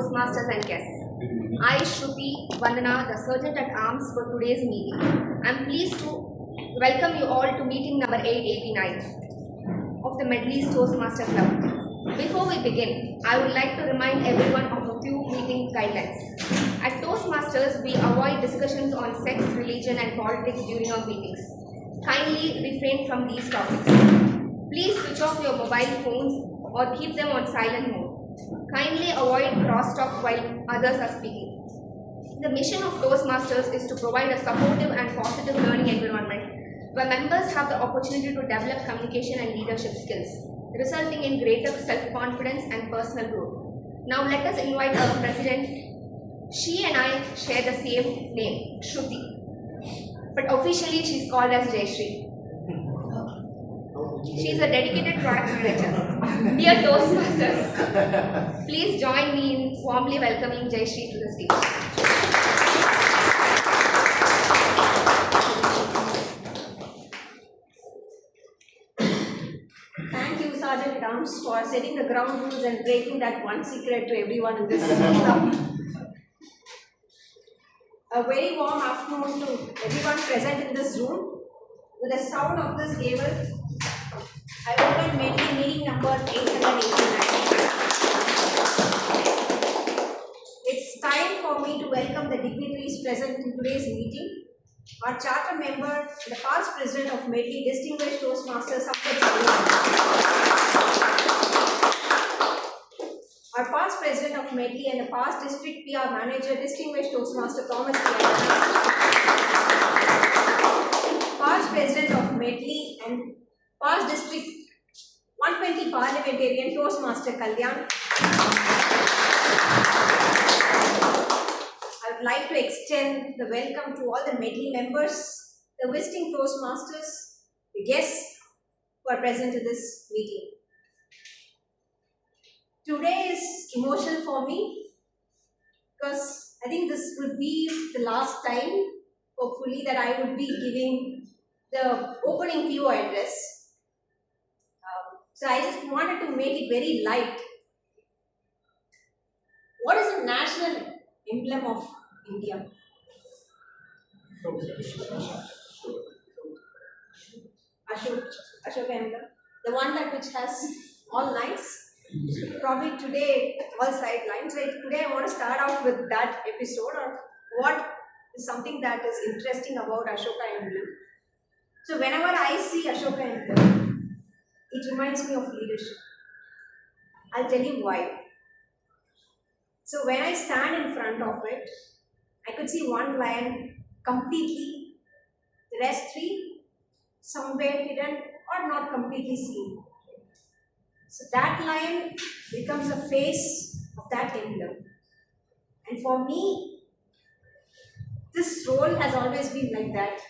Toastmasters and guests. I, Shruti Vandana, the Sergeant at Arms for today's meeting. I am pleased to welcome you all to meeting number 889 of the Medley's Toastmaster Club. Before we begin, I would like to remind everyone of a few meeting guidelines. At Toastmasters, we avoid discussions on sex, religion and politics during our meetings. Kindly refrain from these topics. Please switch off your mobile phones or keep them on silent mode. Kindly avoid crosstalk while others are speaking. The mission of Toastmasters is to provide a supportive and positive learning environment where members have the opportunity to develop communication and leadership skills, resulting in greater self-confidence and personal growth. Now let us invite our president. She and I share the same name, Shruti, but officially she is called as Jayashree. She is a dedicated product manager. Dear Toastmasters, please join me in warmly welcoming Jayashree to the stage. Thank you, Sergeant at Arms, for setting the ground rules and breaking that one secret to everyone in this club. A very warm afternoon to everyone present in this room. With the sound of this gavel, I open Medley meeting number 889. It's time for me to welcome the dignitaries present in today's meeting. Our charter member, the past president of Medley, distinguished Toastmaster Sampath. Our past president of Medley and the past district PR manager, distinguished Toastmaster Thomas. Past president of Medley and past district 120 parliamentarian Toastmaster Kalyan. I would like to extend the welcome to all the Medley members, the visiting Toastmasters, the guests who are present in this meeting. Today is emotional for me because I think this would be the last time, hopefully, that I would be giving the opening PO address. So I just wanted to make it very light. What is the national emblem of India? Ashoka emblem. The one that which has all lines. Probably today all side lines. Right? Today I want to start off with that episode or what is something that is interesting about Ashoka emblem. So whenever I see Ashoka emblem, it reminds me of leadership. I'll tell you why. So when I stand in front of it, I could see one lion completely, the rest three somewhere hidden or not completely seen. So that lion becomes the face of that emblem. And for me, this role has always been like that.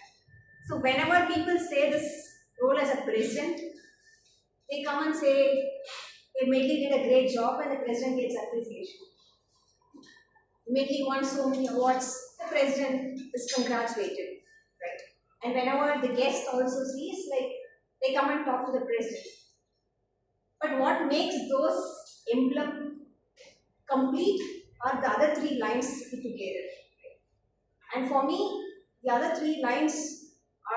So whenever people say this role as a president, they come and say, Medley did a great job and the president gets appreciation. Medley won so many awards, the president is congratulated. Right? And whenever the guest also sees, like they come and talk to the president. But what makes those emblem complete are the other three lines put together. Right? And for me, the other three lines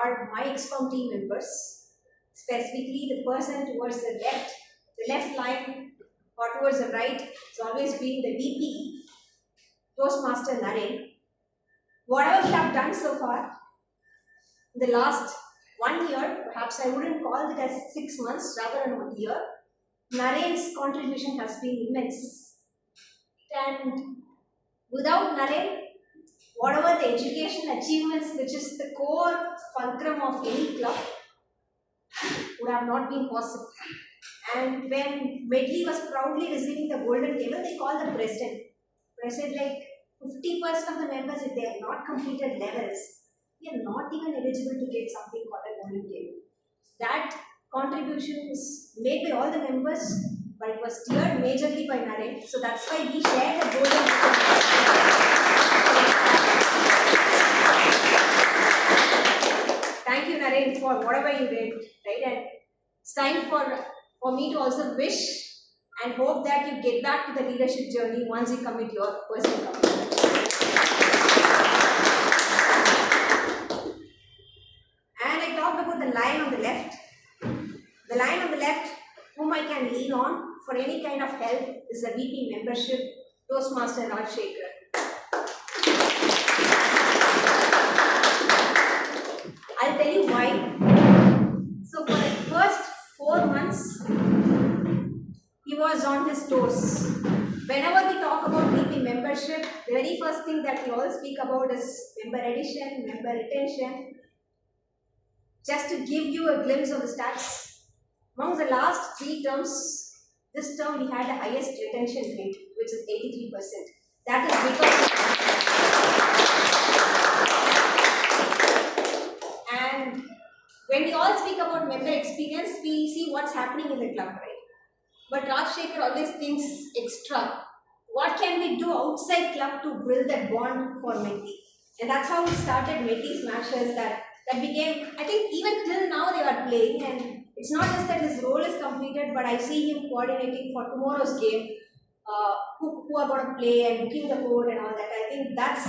are my ExCom team members. Specifically, the person towards the left line or towards the right has always been the VP, Toastmaster Naren. Whatever we have done so far, in the last 1 year, perhaps I wouldn't call it as 6 months, rather than 1 year, Naren's contribution has been immense. And without Naren, whatever the education achievements, which is the core fulcrum of any club, would have not been possible. And when Medley was proudly receiving the golden table, they called the president. President, like 50% of the members, if they have not completed levels, they are not even eligible to get something called a golden table. That contribution is made by all the members, but it was steered majorly by Naren. So that's why we share the golden table. Thank you, Naren, for whatever you did, right? And it's time for me to also wish and hope that you get back to the leadership journey once you commit your personal commitments. And I talked about the line on the left. The line on the left, whom I can lean on for any kind of help, is the VP membership, Toastmaster Rajshekhar. I'll tell you why. So for the first 4 months, he was on his toes. Whenever we talk about VP membership, the very first thing that we all speak about is member addition, member retention. Just to give you a glimpse of the stats, among the last 3 terms, this term we had the highest retention rate, which is 83%. That is because, and when we all speak about member experience, we see what's happening in the club, right? But Rajshekhar always thinks extra. What can we do outside club to build that bond for Medley? And that's how we started Medley Smashers. That became, I think even till now they are playing, and it's not just that his role is completed, but I see him coordinating for tomorrow's game, who are going to play and booking the board and all that. I think that's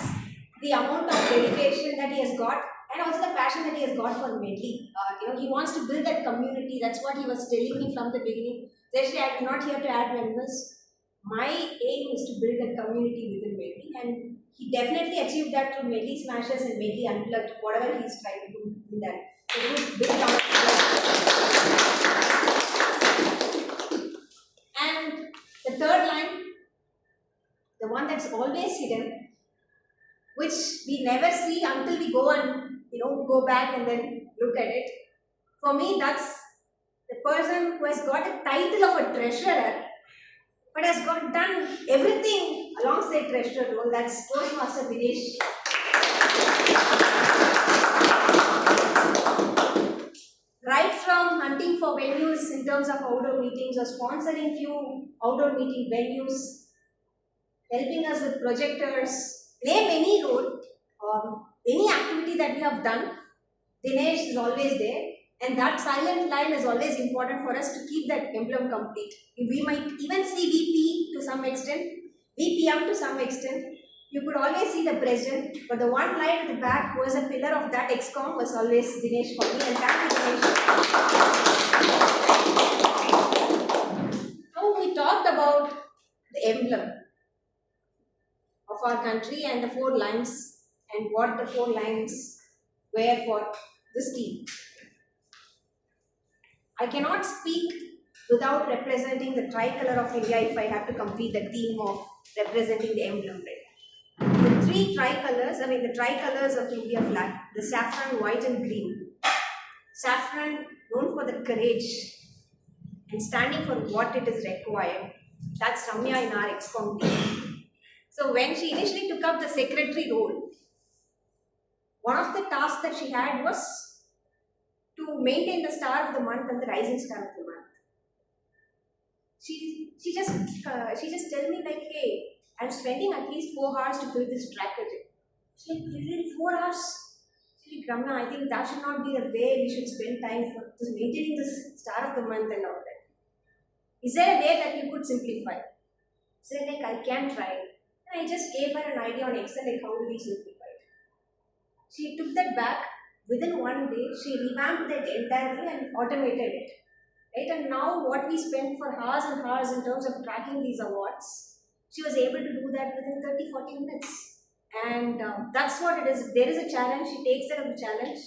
the amount of dedication that he has got, and also the passion that he has got for Medley. He wants to build that community. That's what he was telling me from the beginning. Actually, I'm not here to add members. My aim is to build a community within Medley, and he definitely achieved that through Medley Smashers and Medley Unplugged, whatever he's trying to do in that. And the third line, the one that's always hidden, which we never see until we go and go back and then look at it. For me, that's the person who has got a title of a treasurer, but has done everything alongside treasurer role. That's Toastmaster Dinesh. Right from hunting for venues in terms of outdoor meetings or sponsoring few outdoor meeting venues, helping us with projectors, name any role, any activity that we have done, Dinesh is always there. And that silent line is always important for us to keep that emblem complete. We might even see VP to some extent, VPM to some extent. You could always see the president, but the one line at the back who was a pillar of that XCOM was always Dinesh for me, and thank you, Dinesh. Now we talked about the emblem of our country and the 4 lines and what the 4 lines were for this team. I cannot speak without representing the tricolour of India if I have to complete the theme of representing the emblem, right? The 3 tricolours, the tricolours of India flag, the saffron, white and green. Saffron known for the courage and standing for what it is required. That's Ramya in our XCOM team. So when she initially took up the secretary role, one of the tasks that she had was to maintain the star of the month and the rising star of the month. She just tell me like, hey, I'm spending at least 4 hours to fill this tracker. She's like, really 4 hours? She's like, Ramna, I think that should not be the way we should spend time for just maintaining this star of the month and all that. Is there a way that you could simplify? So like, I can try. And I just gave her an idea on Excel, like how do we simplify it. She took that back. Within 1 day, she revamped it entirely and automated it. Right? And now what we spent for hours and hours in terms of tracking these awards, she was able to do that within 30-40 minutes. And that's what it is. If there is a challenge, she takes it as a challenge,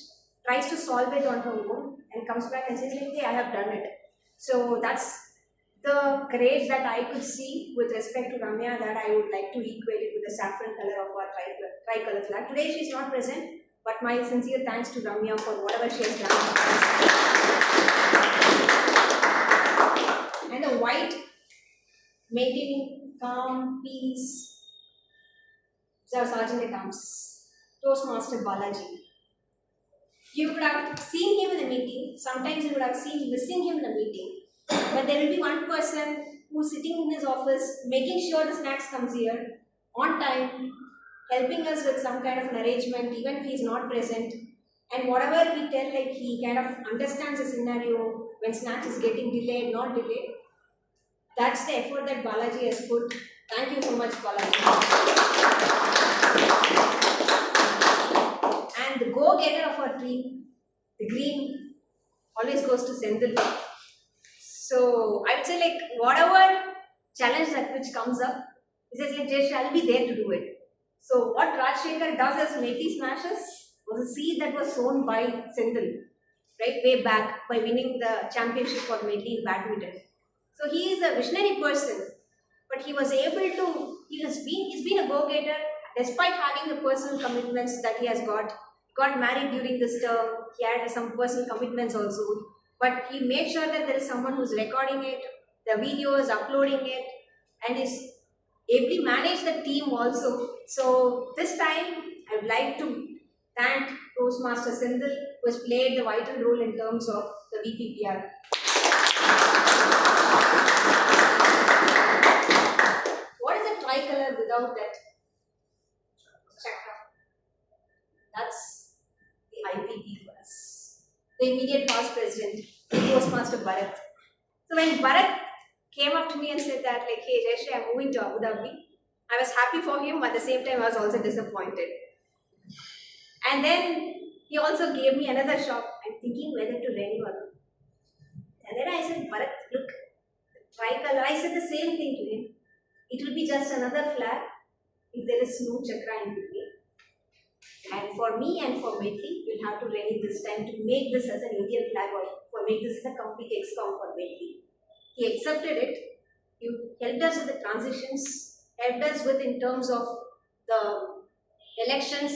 tries to solve it on her own, and comes back and says, like, hey, I have done it. So that's the courage that I could see with respect to Ramya that I would like to equate it with the saffron color of our tricolour flag. Today she is not present, but my sincere thanks to Ramya for whatever she has done. And the white, maintaining calm, peace, Sergeant at Arms, Toastmaster Balaji. You would have seen him in a meeting, sometimes you would have seen missing him in a meeting, but there will be one person who's sitting in his office, making sure the snacks comes here, on time, helping us with some kind of an arrangement, even if he's not present. And whatever we tell, like he kind of understands the scenario when snacks is getting delayed, not delayed. That's the effort that Balaji has put. Thank you so much, Balaji. And the go-getter of our team, the green, always goes to Senthil. So I would say, like, whatever challenge that which comes up, he says like, Jay shall be there to do it. So what Rajshekhar does as Medley smashes was a seed that was sown by Senthil, right, way back by winning the championship for Medley in badminton. So he is a visionary person, but he was able to, he's been a go-getter despite having the personal commitments that he has got married during this term, he had some personal commitments also, but he made sure that there is someone who's recording it, the videos, uploading it, and is ably managed the team also. So this time, I would like to thank Toastmaster Sindhil, who has played the vital role in terms of the VPPR. What is a tricolor without that chakra? That's the IPP for us. The immediate past president, Toastmaster Bharat. So when Bharat came up to me and said that, like, hey Jayashree, I'm moving to Abu Dhabi, I was happy for him, at the same time I was also disappointed. And then he also gave me another shock. I'm thinking whether to renew or not. And then I said, Bharat, look, tricolor, I said the same thing to him. It will be just another flag if there is no chakra in between. And for me and for Medley, we'll have to renew this time to make this as an Indian flag or for make this as a complete EXCOM for Medley. He accepted it. He helped us with the transitions, helped us with in terms of the elections,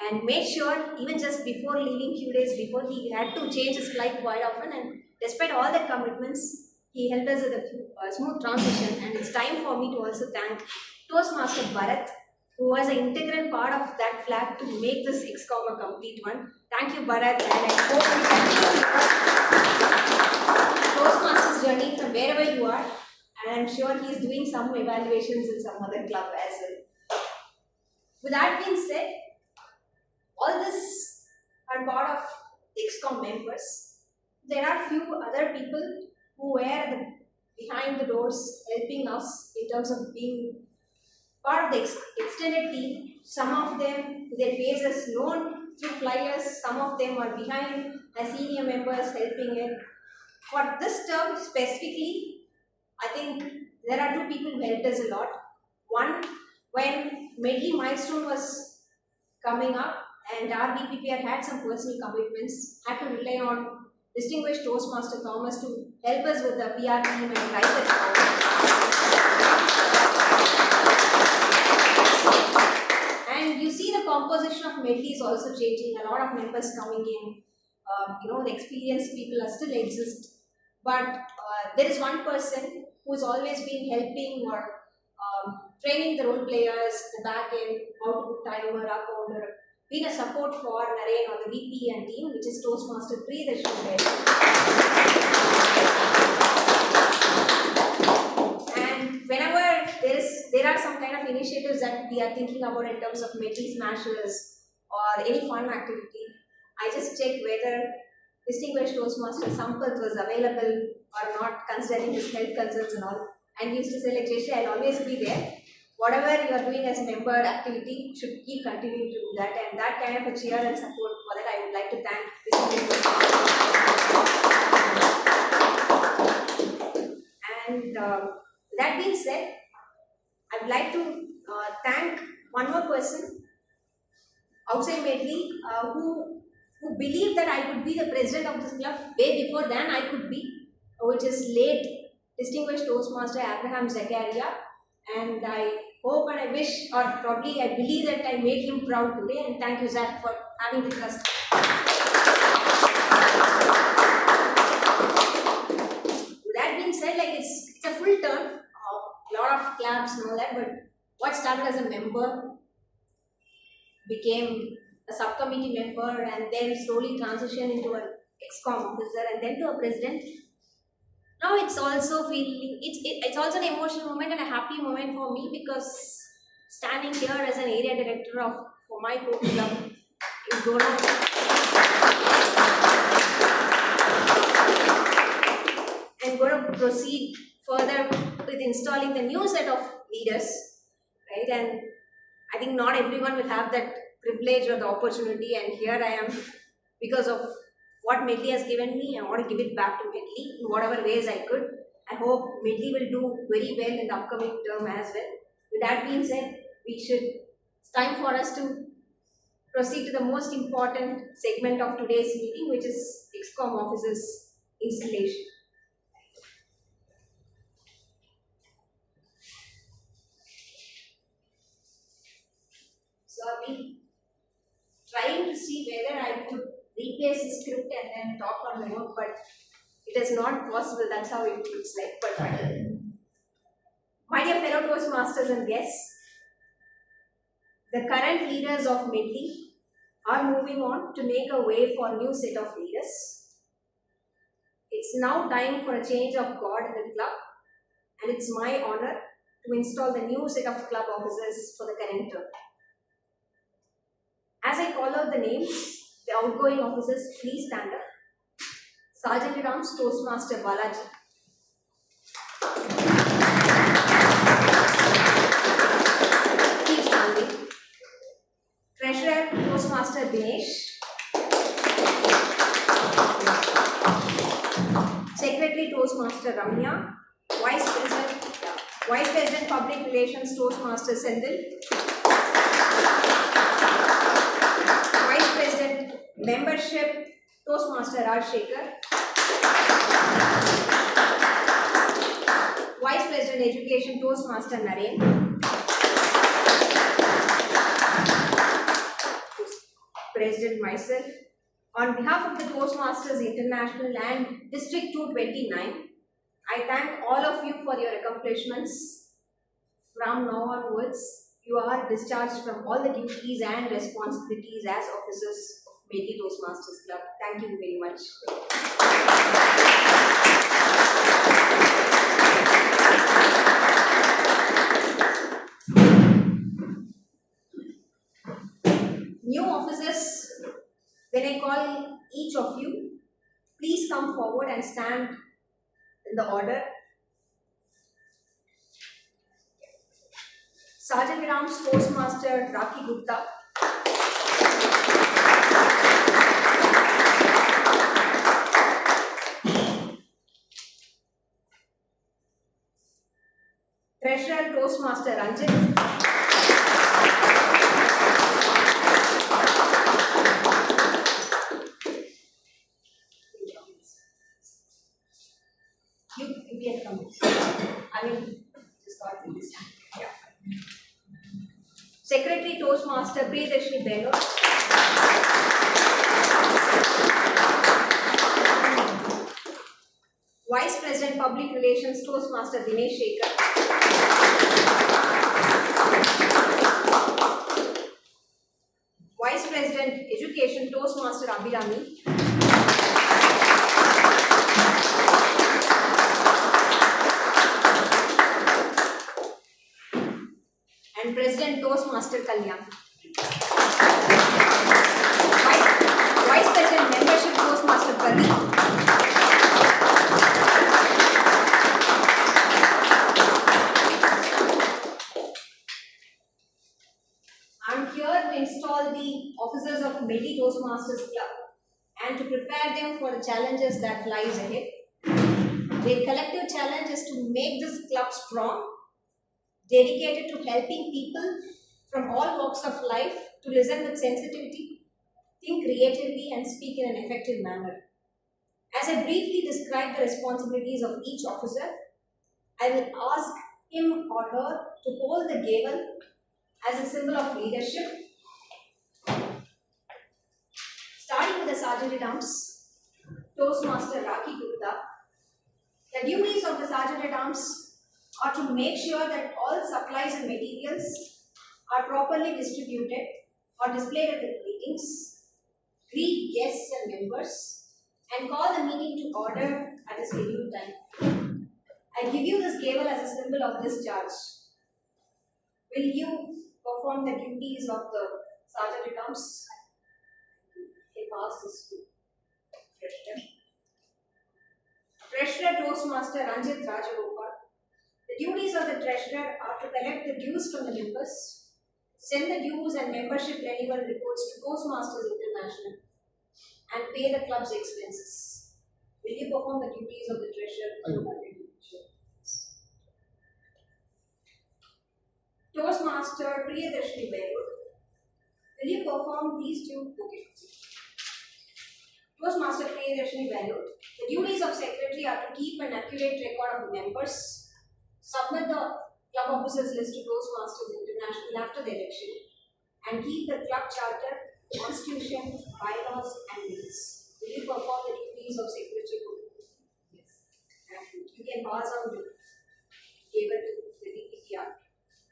and made sure even just before leaving, few days before, he had to change his flight quite often, and despite all the commitments, he helped us with a smooth transition. And it's time for me to also thank Toastmaster Bharat, who was an integral part of that flag to make this EXCOM a complete one. Thank you, Bharat, and I hope Toastmaster's journey from wherever you are, and I'm sure he's doing some evaluations in some other club as well. With that being said, all this are part of EXCOM members. There are few other people who were behind the doors helping us in terms of being part of the extended team. Some of them, their faces known through flyers, some of them are behind as senior members helping it. For this term specifically, I think there are two people who helped us a lot. One, when Medley milestone was coming up and our VPPR had some personal commitments, had to rely on distinguished Toastmaster Thomas to help us with the PR team and drive it forward. And you see the composition of Medley is also changing, a lot of members coming in. The experienced people are still exist, but there is one person who has always been helping or training the role players, the back end, how to put timer, account, or being a support for Naren or the VP and team, which is Toastmaster Priyadarshini. And whenever there are some kind of initiatives that we are thinking about in terms of Medley smashes or any fun activity, I just check whether distinguished Toastmaster Sampath was available or not, considering his health concerns and all. And he used to say, like, Jayashree, I'll always be there. Whatever you are doing as a member activity, should keep continuing to do that. And that kind of a cheer and support, for that I would like to thank this. And that being said, I would like to thank one more person outside Medley who believed that I could be the president of this club way before than I could be, which is late distinguished Toastmaster Abraham Zakaria. And I hope and I wish, or probably I believe that I made him proud today, and thank you, Zach, for having the trust. With that being said, like, it's a full turn, a lot of claps and all that, but what started as a member became a subcommittee member and then slowly transitioned into an EXCOM officer and then to a president. Now it's also feeling, it's also an emotional moment and a happy moment for me, because standing here as an area director for my coach club is going to proceed further with installing the new set of leaders, right? And I think not everyone will have that privilege or the opportunity, and here I am because of what Medley has given me. I want to give it back to Medley in whatever ways I could. I hope Medley will do very well in the upcoming term as well. With that being said, it's time for us to proceed to the most important segment of today's meeting, which is ExCom officers installation. So I've been trying to see whether I could replace the script and then talk on the note, but it is not possible. That's how it looks like. But fine. My dear fellow Toastmasters and guests, the current leaders of Medley are moving on to make a way for a new set of leaders. It's now time for a change of guard in the club, and it's my honor to install the new set of club officers for the current term. As I call out the names, the outgoing officers, please stand up. Sergeant at Arms Toastmaster Balaji. Keep standing. Treasurer Toastmaster Dinesh. Secretary Toastmaster Ramya. Vice President Public Relations Toastmaster Sendil. Vice President Membership Toastmaster Rajshekhar. Vice President Education Toastmaster Naren. President myself. On behalf of the Toastmasters International and District 229, I thank all of you for your accomplishments. From now onwards, you are discharged from all the duties and responsibilities as officers of Medley Toastmasters Club. Thank you very much. New officers, when I call each of you, please come forward and stand in the order. Sergeant at Arms Toastmaster Rakhi Gupta. Treasurer Toastmaster Ranjit. You can come. I mean, just got this time. Yeah. Secretary Toastmaster Priyadarshini Bello. Vice President Public Relations Toastmaster Dinesh Shekhar. Vice President Education Toastmaster Abhirami. And President Toastmaster Kalyan. Vice President Membership Toastmaster Pradeep. I'm here to install the officers of Medley Toastmasters Club and to prepare them for the challenges that lies ahead. Their collective challenge is to make this club strong, dedicated to helping people from all walks of life to listen with sensitivity, think creatively, and speak in an effective manner. As I briefly describe the responsibilities of each officer, I will ask him or her to hold the gavel as a symbol of leadership. Starting with the Sergeant at Arms, Toastmaster Rakhi Gupta. The duties of the Sergeant at Arms are to make sure that all supplies and materials are properly distributed or displayed at the meetings, greet guests and members, and call the meeting to order at a scheduled time. I give you this gavel as a symbol of discharge. Will you perform the duties of the Sergeant at Arms? I pass this to Treasurer. Treasurer Toastmaster Ranjit Rajagopal. duties of the treasurer are to collect the dues from the members, send the dues and membership renewal reports to Toastmasters International, and pay the club's expenses. Will you perform the duties of the treasurer? Toastmaster Priyadarshini Belur, will you perform these duties? Okay. Toastmaster Priyadarshini Belur, the duties of secretary are to keep an accurate record of members, submit the club officers list to Toastmasters International after the election, and keep the club charter, constitution, bylaws, and minutes. Will you perform the duties of secretary? Yes. You can pass on the table to the DPTR.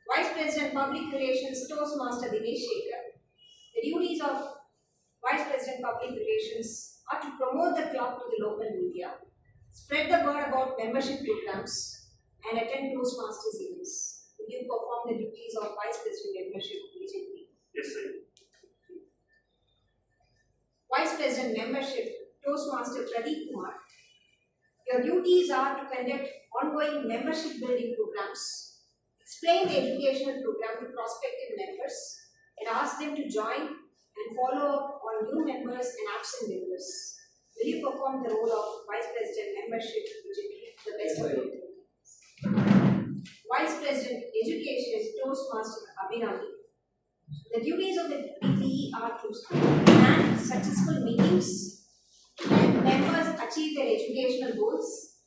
Vice President Public Relations Toastmaster Dinesh Shekhar. The duties of Vice President Public Relations are to promote the club to the local media, spread the word about membership programs, and attend Toastmasters events. Will you perform the duties of Vice President Membership agent? Yes, sir. Vice President Membership Toastmaster Pradeep Kumar. Your duties are to conduct ongoing membership building programs, explain the educational program to prospective members, and ask them to join and follow up on new members and absent members. Will you perform the role of Vice President Membership agent to the best of your ability? Vice President Education Toastmaster Abhinami. The duties of the DPE are to plan successful meetings, help members achieve their educational goals,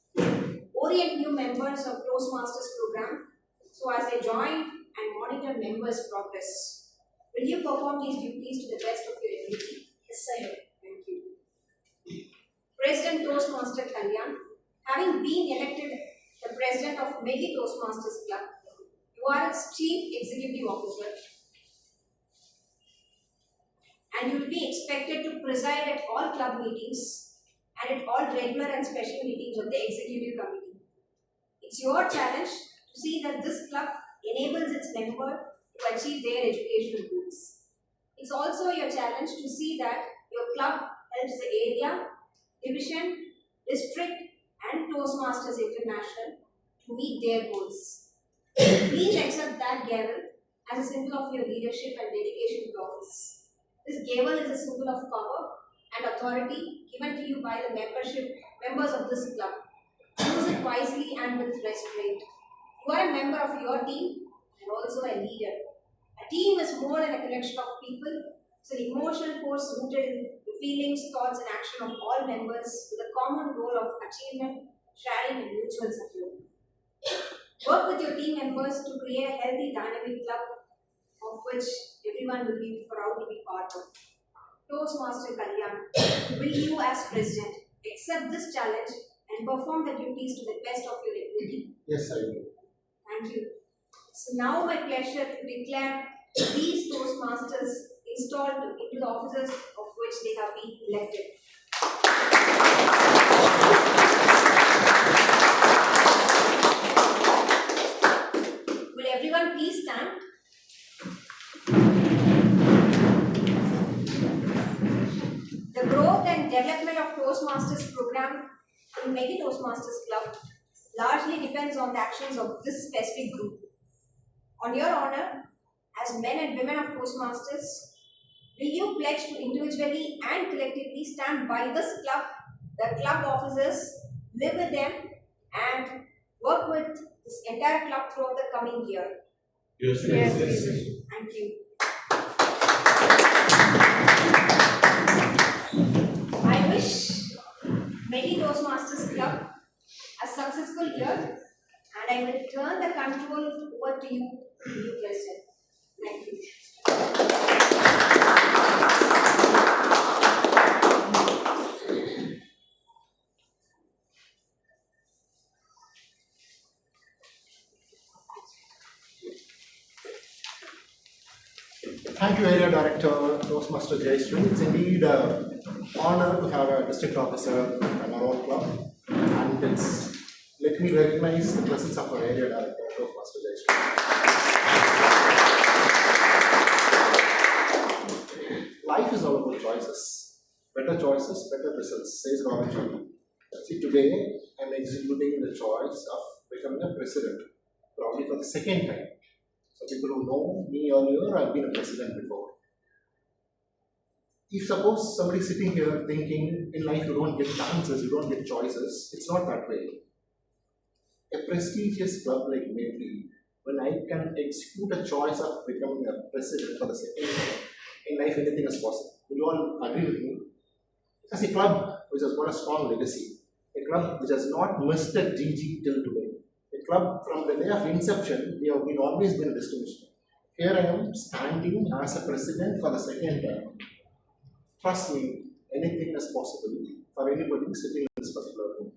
orient new members of Toastmasters program so as they join and monitor members' progress. Will you perform these duties to the best of your ability? Yes, sir. Thank you. President Toastmaster Kalyan, having been elected the president of Medley Toastmasters Club, you are its chief executive officer, and you will be expected to preside at all club meetings and at all regular and special meetings of the executive committee. It's your challenge to see that this club enables its member to achieve their educational goals. It's also your challenge to see that your club helps the area, division, district, and Toastmasters International to meet their goals. Please accept that gavel as a symbol of your leadership and dedication to office. This gavel is a symbol of power and authority given to you by the members of this club. Use it wisely and with restraint. You are a member of your team and also a leader. A team is more than a collection of people. It's an emotional force rooted in the feelings, thoughts, and action of all members with a common goal of achievement, sharing, and mutual support. Work with your team members to create a healthy, dynamic club of which everyone will be proud to be part of. Toastmaster Kalyan, will you as president accept this challenge and perform the duties to the best of your ability? Yes, I will. Thank you. It's now my pleasure to declare these Toastmasters installed into the offices of which they have been elected. Will everyone please stand? The growth and development of Toastmasters program in Medley Toastmasters Club largely depends on the actions of this specific group. On your honor, as men and women of Toastmasters, will you pledge to individually and collectively stand by this club, the club officers, live with them, and work with this entire club throughout the coming year? Yes, Yes, Thank you. I wish Medley Toastmasters Club a successful year, and I will turn the control over to you, President. Thank you. Thank you, Area Director, Toastmaster Jayashree. It's indeed an honor to have a district officer in our own club. And let me recognize the presence of our Area Director, Toastmaster Jayashree. Life is all about choices. Better choices, better results, says Robert Sharma. See, today I'm executing the choice of becoming a president probably for the second time. So people who know me earlier, I've been a president before. If suppose somebody sitting here thinking in life you don't get chances, you don't get choices, it's not that way. A prestigious club like Medley, when I can execute a choice of becoming a president for the second time, in life anything is possible. Will you all agree with me? As a club which has got a strong legacy, a club which has not missed a GG till today, a club from the day of inception, we have been always been distinguished. Here I am standing as a president for the second time. Trust me, anything is possible for anybody sitting in this particular room.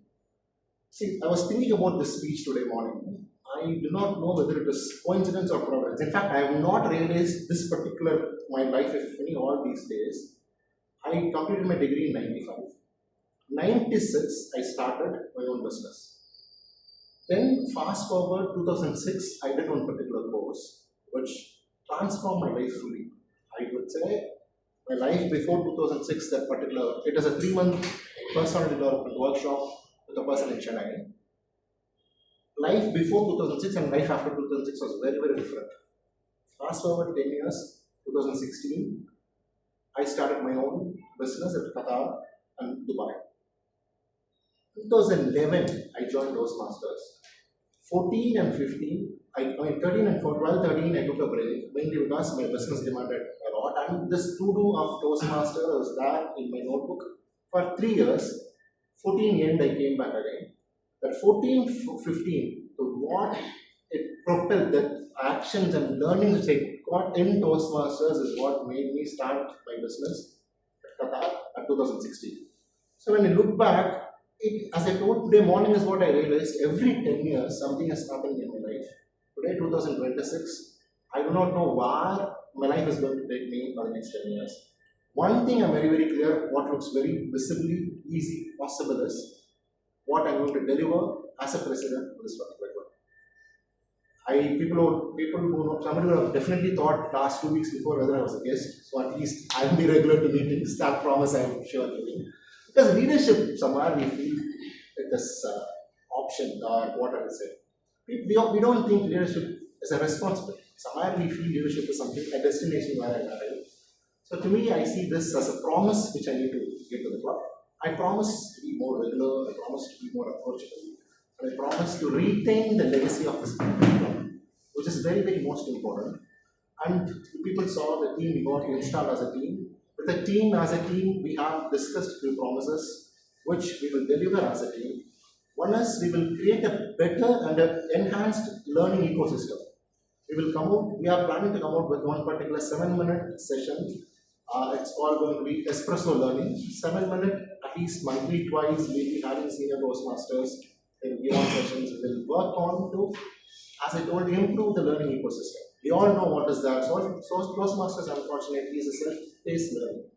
See, I was thinking about this speech today morning. I do not know whether it is coincidence or providence. In fact, I have not realized this particular my life, if any, all these days. I completed my degree in 95. 96, I started my own business. Then, fast forward 2006, I did one particular course which transformed my life fully. I would say my life before 2006, that particular, it was a 3-month personality development workshop with a person in Chennai. Life before 2006 and life after 2006 was very, very different. Fast forward 10 years, 2016, I started my own business at Qatar and Dubai. 2011, I joined Toastmasters. 14 and 15, I mean 13 and 12, 13, I took a break, mainly because my business demanded a lot. And this to-do of Toastmaster was there in my notebook for 3 years. 14 end, I came back again. That 14, 15, to what it propelled, that actions and learnings which I got in Toastmasters is what made me start my business at Qatar at 2016. So when I look back, as I told today morning is what I realized, every 10 years something is happening in my life. Today 2026, I do not know where my life is going to take me for the next 10 years. One thing I'm very, very clear, what looks very visibly easy, possible is what I'm going to deliver as a president of this particular club. People who know, somebody would have definitely thought last 2 weeks before whether I was a guest, so at least I'll be regular to meetings, that promise I'm sure giving. Because leadership, somewhere we feel it is option or what I would say. We don't think leadership is a responsibility. Somewhere we feel leadership is something, a destination where I arrive. So to me, I see this as a promise which I need to give to the club. I promise to be more regular, I promise to be more approachable, and I promise to retain the legacy of this club, which is very, very most important. And people saw the team we got installed as a team. With a team as a team, we have discussed few promises which we will deliver as a team. One is we will create a better and an enhanced learning ecosystem. We are planning to come out with one particular 7-minute session. It's all going to be espresso learning. 7-minute, at least monthly, twice, we'll be having senior Toastmasters in beyond sessions. We will work on to, as I told, improve the learning ecosystem. We all know what is that. So Toastmasters, unfortunately, is a self-paced learning.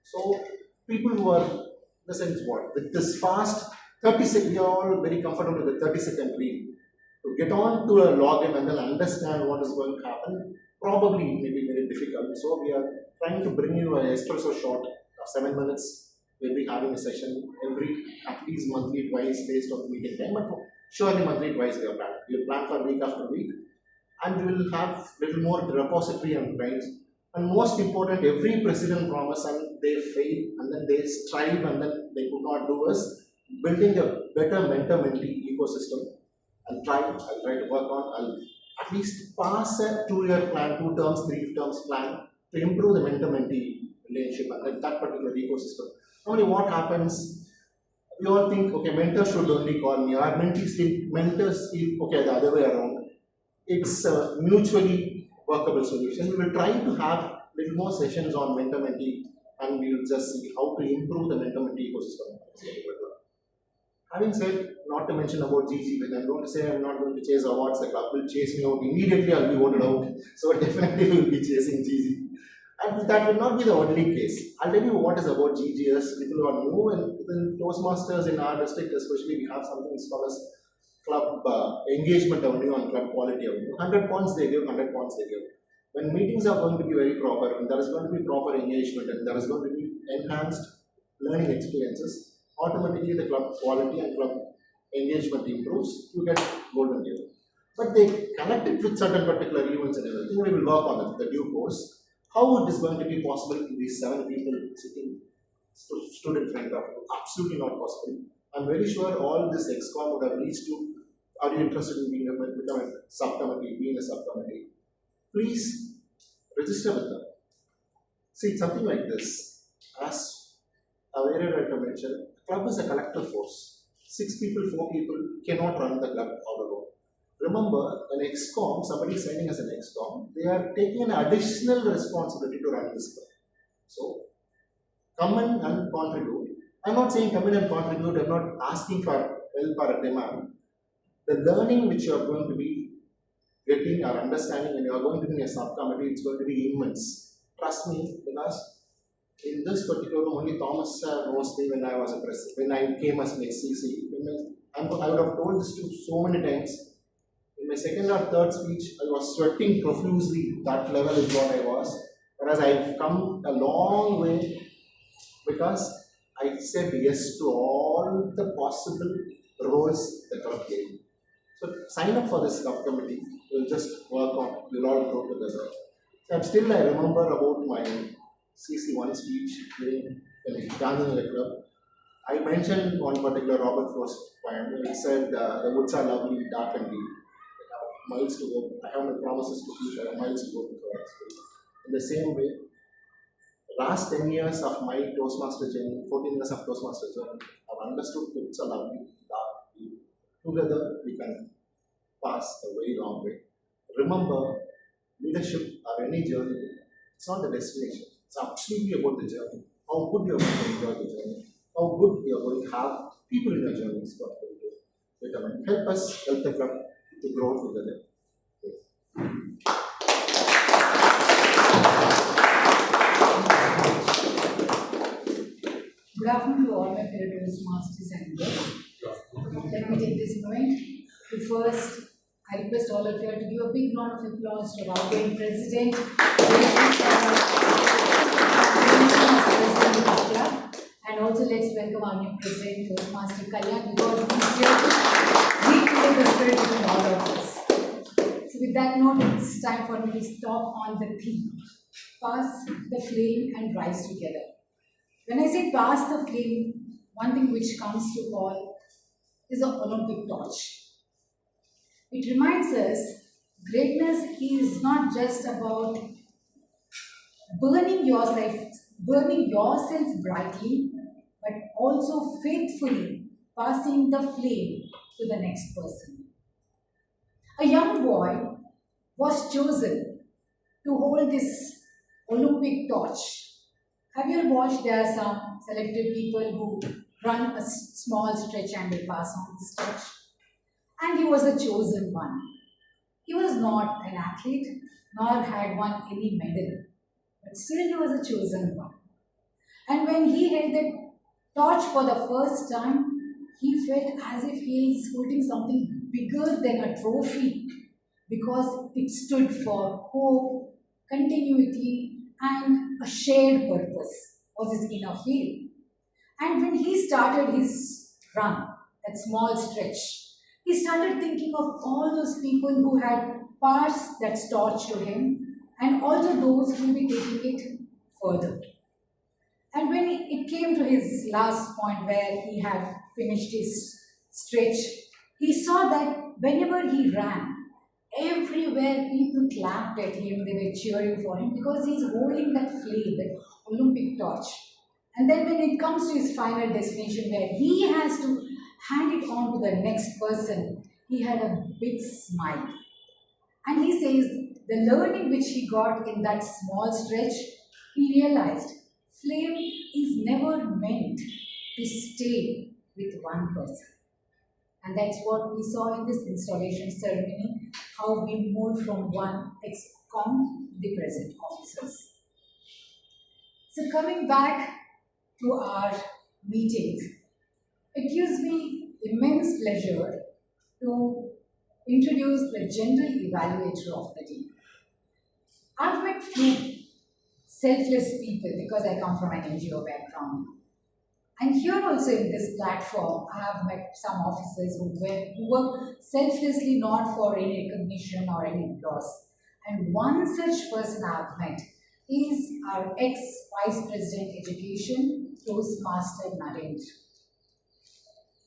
So people who are, in the sense what, with this fast 30-second, we are all very comfortable with the 30-second reel. To get on to a login and then understand what is going to happen, probably may be very difficult. So we are trying to bring you an espresso shot of 7 minutes. We'll be having a session every, at least monthly, twice, based on the meeting time, but surely monthly, twice we are planning. We will plan for week after week, and we will have little more repository and guides. And most important, every president promise and they fail, and then they strive, and then they could not do is building a better mentor-mentee ecosystem. I'll try to work on, I'll at least pass a 2-year plan, 2 terms, 3 terms plan to improve the mentor-mentee relationship and that particular ecosystem. Normally what happens, we all think, okay, mentors should only call me, or mentors feel, okay, the other way around. It's a mutually workable solution. We will try to have little more sessions on mentor-mentee, and we will just see how to improve the mentor-mentee ecosystem. Having said, not to mention about GG, when I'm going to say I'm not going to chase awards, the club will chase me out. Immediately I'll be voted out. So definitely we'll be chasing GG. And that will not be the only case. I'll tell you what is about GG is people who are new, and within Toastmasters in our district especially, we have something called as club engagement avenue and club quality avenue. 100 points they give, 100 points they give. When meetings are going to be very proper, and there is going to be proper engagement, and there is going to be enhanced learning experiences, automatically the club quality and club engagement improves, you get golden gift. but they connect it with certain particular events and everything. We will work on it, the due course. How it is going to be possible in these 7 people sitting stood in front of you? Absolutely not possible. I'm very sure all this ExCom would have reached you. Are you interested in becoming a subcommittee, being a subcommittee? Please register with them. See, it's something like this. As our area director mentioned, the club is a collective force. 6 people, 4 people cannot run the club all alone. Remember, an ExCom, somebody is signing as an ExCom, they are taking an additional responsibility to run this club. So, come in and contribute. I'm not saying come in and contribute, I'm not asking for help or a demand. The learning which you are going to be getting or understanding when you are going to be in a subcommittee, it's going to be immense. Trust me, because in this particular room, only Thomas knows me when I was a president, when I came as my CC. I would have told this to so many times. In my second or third speech, I was sweating profusely. That level is what I was. Whereas I've come a long way because I said yes to all the possible roles the club gave me. So sign up for this subcommittee. We'll just work on. We'll all grow together. And still, I remember about my CC1 speech during the club. I mentioned one particular Robert Frost poem. It said, "The woods are lovely, dark and deep. I have miles to go. I have my promises to keep. I have miles to go before I speak." In the same way, the last 10 years of my Toastmaster journey, 14 years of Toastmaster journey, I've understood the woods are lovely, dark, deep. Together, we can pass a very long way. Remember, leadership or any journey, it's not the destination. It's absolutely about the journey. How good you're going to enjoy the journey. How good you're going to have people in your journey is what we'll do. Determine. Help us, help the club to grow together. Good afternoon to all my fellow Toastmasters and guests. Let me take this moment to first, I request all of you to give a big round of applause to our great president, and also let's welcome our new president, Toastmaster Kalyan, because he's here to rekindle the spirit in all of us. So with that note, it's time for me to stop on the theme, pass the flame and rise together. When I say pass the flame, one thing which comes to all is the Olympic torch. It reminds us greatness is not just about burning yourself brightly, but also faithfully passing the flame to the next person. A young boy was chosen to hold this Olympic torch. Have you watched? There are some selected people who run a small stretch and they pass on the stretch. And he was the chosen one. He was not an athlete, nor had won any medal, but still he was a chosen one. And when he held the torch for the first time, he felt as if he is holding something bigger than a trophy, because it stood for hope, continuity, and a shared purpose was his inner feeling. And when he started his run, that small stretch, he started thinking of all those people who had passed that torch to him, and also those who will be taking it further. And when it came to his last point where he had finished his stretch, he saw that whenever he ran, everywhere people clapped at him, they were cheering for him because he's holding that flame, that Olympic torch. And then when it comes to his final destination where he has to hand it on to the next person, he had a big smile. And he says the learning which he got in that small stretch, he realized flame is never meant to stay with one person. And that's what we saw in this installation ceremony, how we moved from one ExCom to the present officers. So coming back to our meetings, it gives me immense pleasure to introduce the general evaluator of the team. I've met few selfless people because I come from an NGO background. And here also in this platform, I have met some officers who work selflessly not for any recognition or any applause. And one such person I have met is our ex-Vice President Education, Toastmaster Narendra.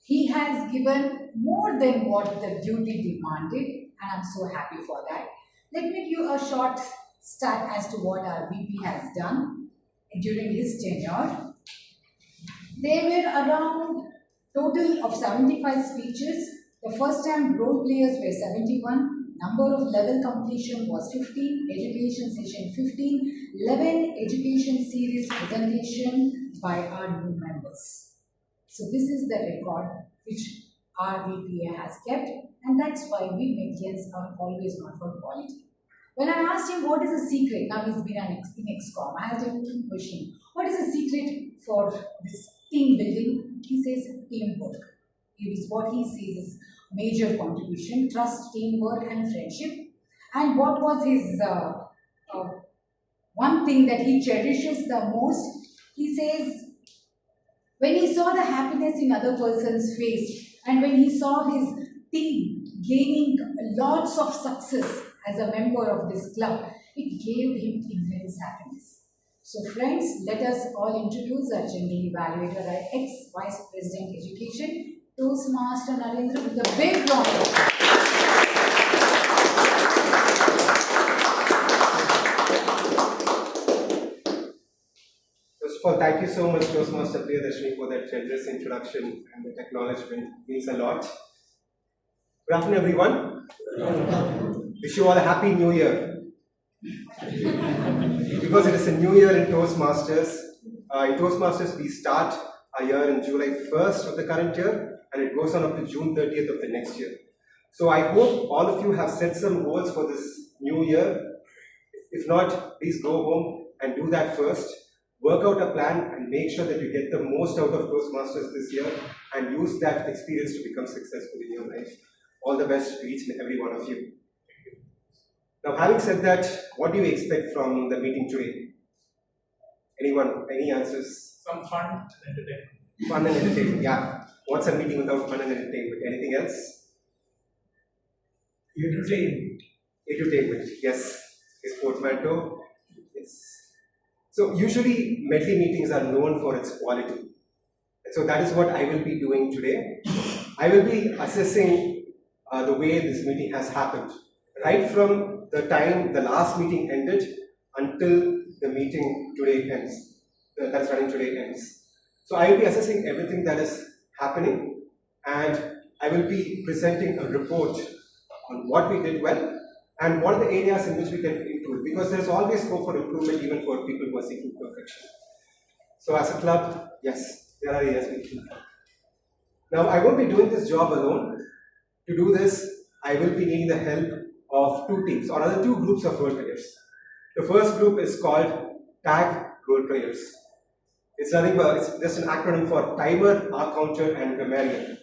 He has given more than what the duty demanded, and I'm so happy for that. Let me give a short stat as to what our VP has done during his tenure. There were around total of 75 speeches. The first time role players were 71. Number of level completion was 15. Education session 15. 11 education series presentation by our new members. So this is the record which our VPA has kept, and that's why we Medians are always known for quality. When I asked him what is the secret, now he's been in XCOM, I asked him a question. What is the secret for this team building? He says teamwork. It is what he says is major contribution, trust, teamwork and friendship. And what was his one thing that he cherishes the most? He says when he saw the happiness in other person's face and when he saw his team gaining lots of success as a member of this club, it gave him immense happiness. So friends, let us all introduce our general evaluator, our ex-Vice President Education, Toastmaster Narendra, with a big round of applause. First of all, thank you so much, Toastmaster Priyadashini, for that generous introduction and the acknowledgement. It means a lot. Good afternoon, everyone. Wish you all a happy new year. Because it is a new year in Toastmasters. In Toastmasters, we start our year in July 1st of the current year and it goes on up to June 30th of the next year. So I hope all of you have set some goals for this new year. If not, please go home and do that first. Work out a plan and make sure that you get the most out of Toastmasters this year and use that experience to become successful in your life. All the best to each and every one of you. Now, having said that, what do you expect from the meeting today? Anyone? Any answers? Some fun and entertainment. Fun and entertainment, yeah. What's a meeting without fun and entertainment? Anything else? Entertainment. Entertainment, yes. Is portmanteau. Yes. So usually Medley meetings are known for its quality. And so that is what I will be doing today. I will be assessing the way this meeting has happened. Right from the time the last meeting ended until the meeting today ends. That's running today ends. So I will be assessing everything that is happening and I will be presenting a report on what we did well and what are the areas in which we can improve, because there is always scope for improvement even for people who are seeking perfection. So as a club, yes, there are areas we can improve. Now I won't be doing this job alone. To do this, I will be needing the help of two teams or other two groups of role players. The first group is called TAG role players. It's nothing but it's just an acronym for Timer, Arc Counter and Grammarian.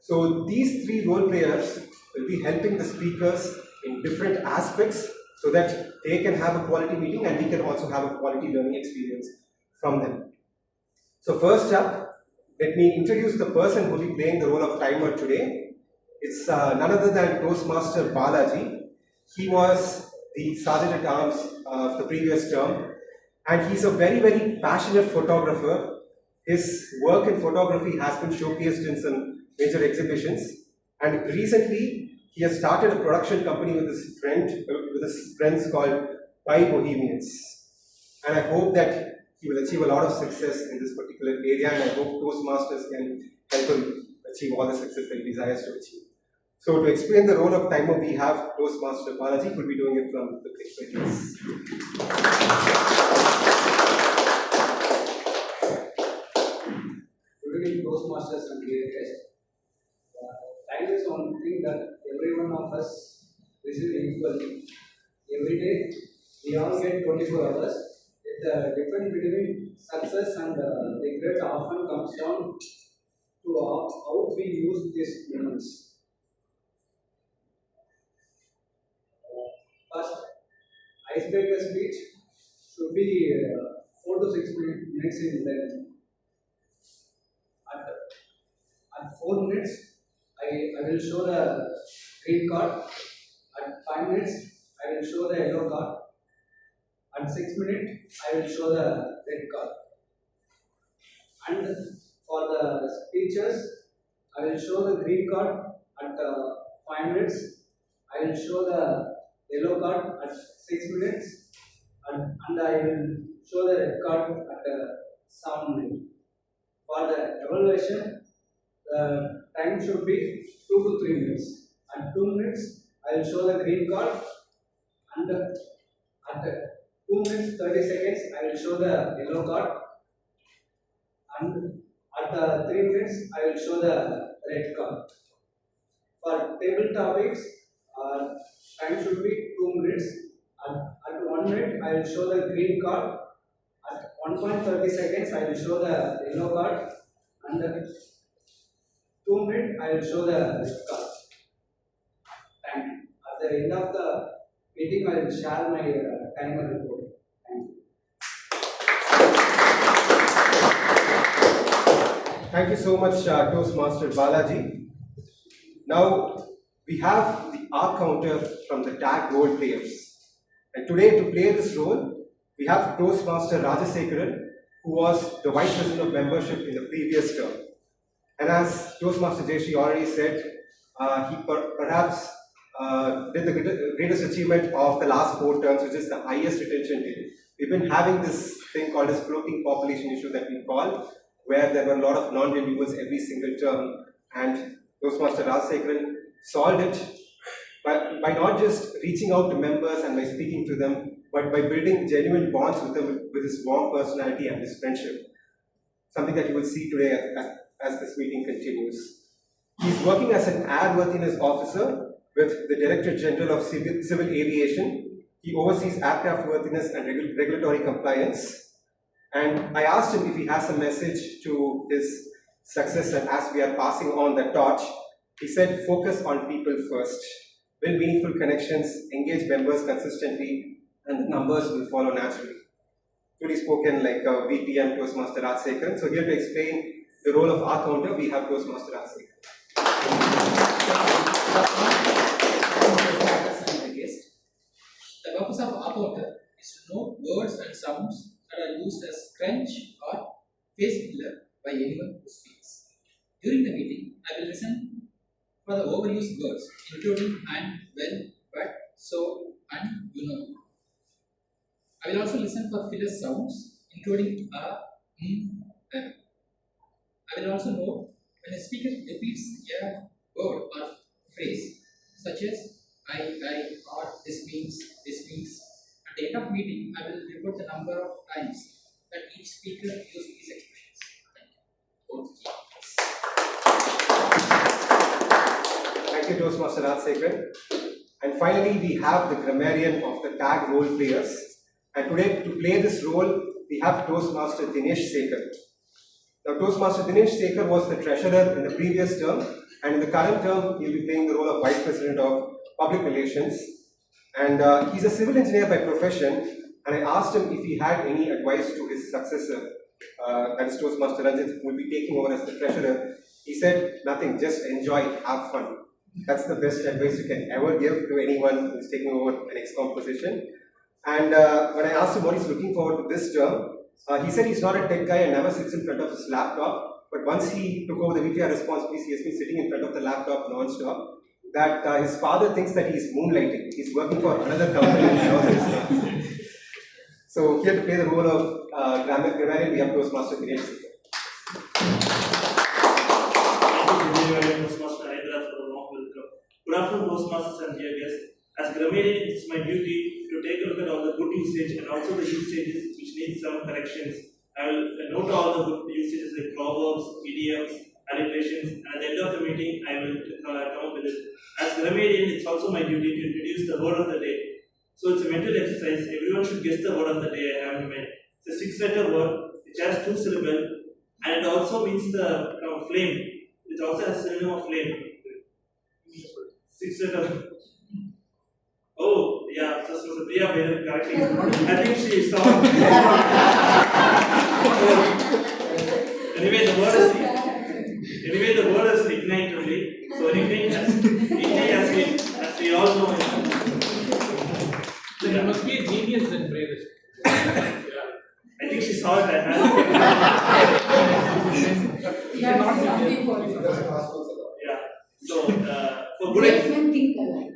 So these three role players will be helping the speakers in different aspects so that they can have a quality meeting and we can also have a quality learning experience from them. So first up, let me introduce the person who will be playing the role of timer today. It's none other than Toastmaster Balaji. He was the Sergeant at Arms of the previous term and he's a very, very passionate photographer. His work in photography has been showcased in some major exhibitions and recently he has started a production company with his friends called Pi Bohemians. And I hope that he will achieve a lot of success in this particular area and I hope Toastmasters can help him achieve all the success that he desires to achieve. So to explain the role of timer, we have Toastmaster Balaji who will be doing it from the place where he is. Good evening, Toastmasters and dear guests. Time is one thing that every one of us receive equally. Every day, we all get 24 hours. The difference between success and regret often comes down to how we use these moments. First, icebreaker speech should be 4 to 6 minutes in length. At 4 minutes, I will show the green card. At 5 minutes, I will show the yellow card. At 6 minutes, I will show the red card. And for the speeches, I will show the green card at 5 minutes. I will show the yellow card at 6 minutes. And I will show the red card at 7 minutes. For the evaluation, the time should be 2 to 3 minutes. At 2 minutes, I will show the green card, and at 2 minutes 30 seconds, I will show the yellow card, and at 3 minutes, I will show the red card. For table topics, time should be 2 minutes. At 1 minute, I will show the green card. At 1.30 seconds, I will show the yellow card, and at 2 minutes, I will show the red card. Thank you. At the end of the meeting, I will share my timer report. Thank you. Thank you so much, Toastmaster Balaji. Now, we have the R counter from the tag role players. And today, to play this role, we have Toastmaster Rajasekaran, who was the Vice President of Membership in the previous term. And as Toastmaster Jayashree already said, he perhaps did the greatest achievement of the last 4 terms, which is the highest retention rate. We've been having this thing called as floating population issue that we call, where there were a lot of non-renewals every single term, and Toastmaster Rajasekaran solved it by not just reaching out to members and by speaking to them, but by building genuine bonds with them with his warm personality and his friendship. Something that you will see today as this meeting continues. He's working as an airworthiness officer with the Director General of Civil Aviation. He oversees aircraft worthiness and regulatory compliance. And I asked him if he has a message to his successor as we are passing on the torch. He said, focus on people first. Build meaningful connections, engage members consistently, and the numbers will follow naturally. Truly spoken like a VPM Toastmaster Rajasekaran. So here to explain the role of our counter, we have Toastmaster Rajasekaran. The purpose of our counter is to know words and sounds that are used as crunch or face filler by anyone who speaks. During the meeting, I will listen for the overused words, including and, well, but, so, and, you know. I will also listen for filler sounds, including a, and. I will also know when a speaker repeats a word or phrase, such as I, or this means. At the end of meeting, I will report the number of times that each speaker used these expressions. Thank you, Toastmaster Rajasekaran. And finally, we have the grammarian of the tag role players. And today, to play this role, we have Toastmaster Dinesh Sekhar. Now, Toastmaster Dinesh Sekhar was the treasurer in the previous term, and in the current term, he will be playing the role of Vice President of Public Relations. And he's a civil engineer by profession, and I asked him if he had any advice to his successor, that is Toastmaster Ranjit, who will be taking over as the treasurer. He said, nothing, just enjoy, have fun. That's the best advice you can ever give to anyone who is taking over an ex-com position. And when I asked him what he's looking forward to this term, he said he's not a tech guy and never sits in front of his laptop. But once he took over the VTR responsibilities, he has been sitting in front of the laptop non-stop. That his father thinks that he's moonlighting. He's working for another company. So here to play the role of grammarian, we have Toastmaster Dinesh Sekhar. Good afternoon, Toastmasters and dear guests. As grammarian, it's my duty to take a look at all the good usage and also the usages which need some corrections. I will note all the good usages like proverbs, idioms, alliterations, and at the end of the meeting, I will come up with it. As grammarian, it's also my duty to introduce the word of the day. So it's a mental exercise. Everyone should guess the word of the day I have in mind. It's a 6-letter word which has 2 syllables, and it also means the flame. It also has a synonym of flame. 6-letter. Oh, yeah, so Priya made it correctly. I think she saw. Anyway, the word is we all know him. So you must be a genius then, Bravish. Yeah. I think she saw it and had That's something for you. yeah. So, for good, Great men think alike.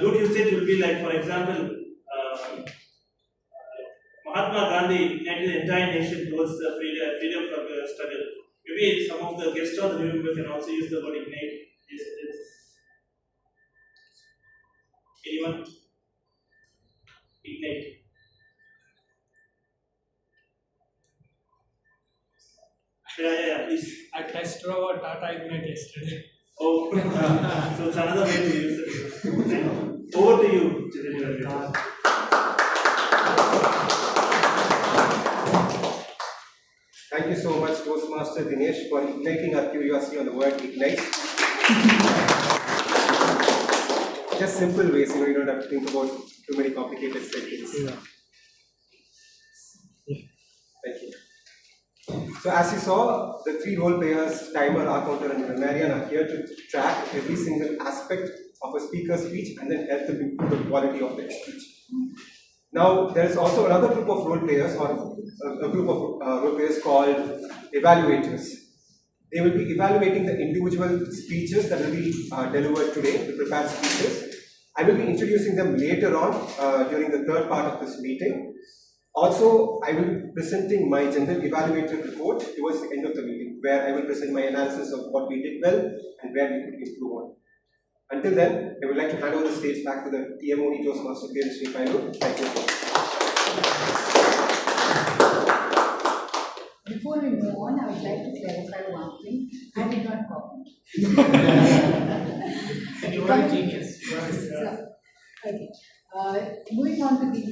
good usage will be like, for example, Mahatma Gandhi ignited the entire nation towards the freedom struggle. Maybe some of the guests or the new members can also use the word ignite. Anyone? Ignite. Yeah, please. I test drove a Tata Ignite yesterday. Oh, so it's another way to use it. Over to you, Jitendra. Thank you so much, Toastmaster Dinesh, for igniting our curiosity on the word ignite. Just simple ways, you don't have to think about too many complicated settings. Thank you. So as you saw, the three role players, timer, our counter, and grammarian are here to track every single aspect of a speaker's speech and then help them improve the quality of their speech. Now, there is also another group of role players, or a group of role players called evaluators. They will be evaluating the individual speeches that will be delivered today, the prepared speeches. I will be introducing them later on during the third part of this meeting. Also, I will be presenting my general evaluator report towards the end of the meeting, where I will present my analysis of what we did well and where we could improve on. Until then, I would like to hand over the stage back to the TMOD Toastmaster, Sri Pailu. Thank you. Before we move on, I would like to clarify one thing. I did not copy. And you are a genius. Okay. Moving on to the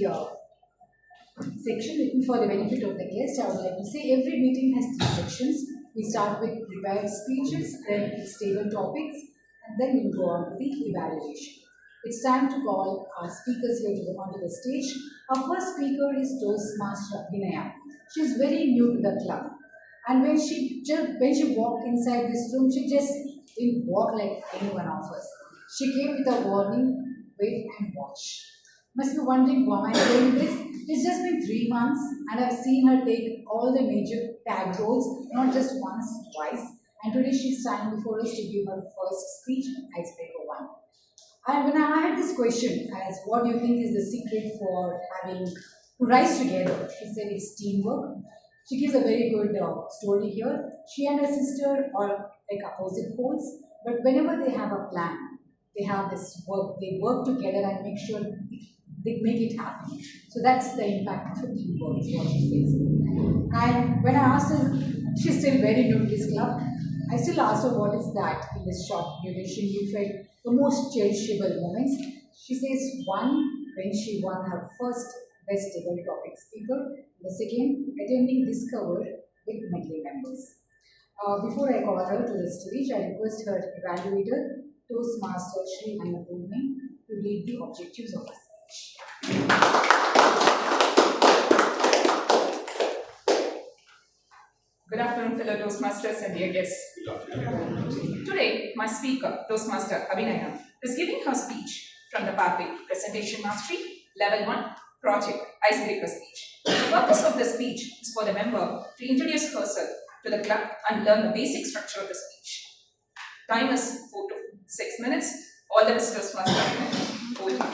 section, written for the benefit of the guest, I would like to say every meeting has three sections. We start with prepared speeches, then stable topics, and then we'll go on to the evaluation. It's time to call our speakers here onto the stage. Our first speaker is Toastmaster Abhinaya. She's very new to the club, and when she walked inside this room, she just didn't walk like anyone of us. She came with a warning: wait and watch. Must be wondering why am I doing this? It's just been 3 months, and I've seen her take all the major tag roles, not just once, twice. And today she's standing before us to give her first speech, Icebreaker 1. And when I had this question as what do you think is the secret for having to rise together, she said it's teamwork. She gives a very good story here. She and her sister are like opposite poles, but whenever they have a plan, they have this work, they work together and make sure they make it happen. So that's the impact of teamwork, is what she says. And when I asked her, she's still very new to this club, I still asked her what is that in this short duration you felt the most cherishable moments. She says one, when she won her first Best Table Topic Speaker, the second, attending Discover with Medley members. Before I call her to the stage, I request her evaluator, Toastmaster Sri Annapurni, to read the objectives of her speech. Good afternoon, fellow Toastmasters and dear guests. Today, my speaker, Toastmaster Abhinaya, is giving her speech from the pathway Presentation Mastery, Level 1, Project Icebreaker Speech. The purpose of the speech is for the member to introduce herself to the club and learn the basic structure of the speech. Time is 4 to 6 minutes. All the visitors must come. Over to you.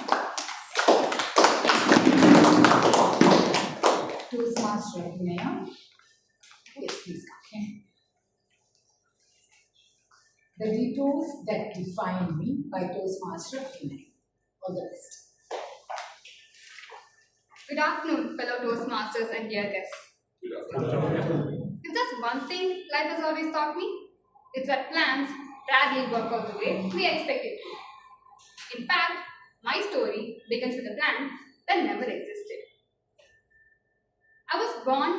Toastmaster Abhinaya. Yes, please come. The Detours That Define Me by Toastmaster Abhinaya. All the best. Good afternoon, fellow Toastmasters and dear guests. If there's one thing life has always taught me, it's that plans rarely work out the way we expect it to. In fact, my story begins with a plan that never existed. I was born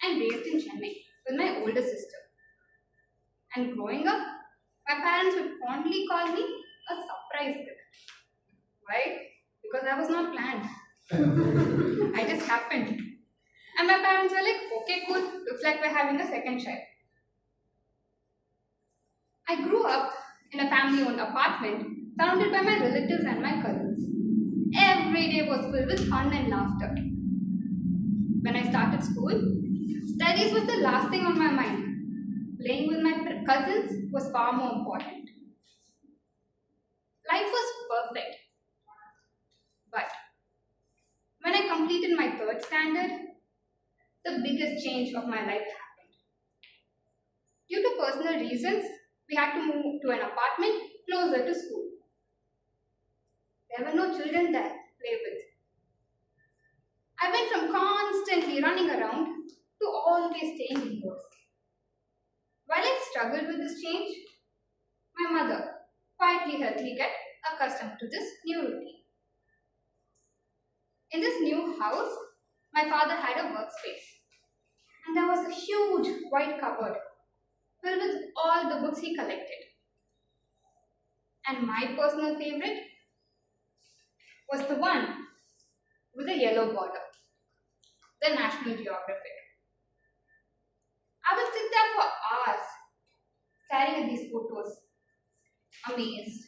and raised in Chennai with my older sister. And growing up, my parents would fondly call me a surprise kid. Why? Because I was not planned. I just happened. And my parents were like, okay, cool, looks like we're having a second child. I grew up in a family-owned apartment surrounded by my relatives and my cousins. Every day was filled with fun and laughter. When I started school, studies was the last thing on my mind. Playing with my cousins was far more important. Life was perfect. But when I completed my third standard, the biggest change of my life happened. Due to personal reasons, we had to move to an apartment closer to school. There were no children there to play with. I went from constantly running around to always staying indoors. While I struggled with this change, my mother quietly helped me get accustomed to this new routine. In this new house, my father had a workspace, and there was a huge white cupboard filled with all the books he collected. And my personal favorite was the one with the yellow border, the National Geographic. I would sit there for hours, staring at these photos, amazed.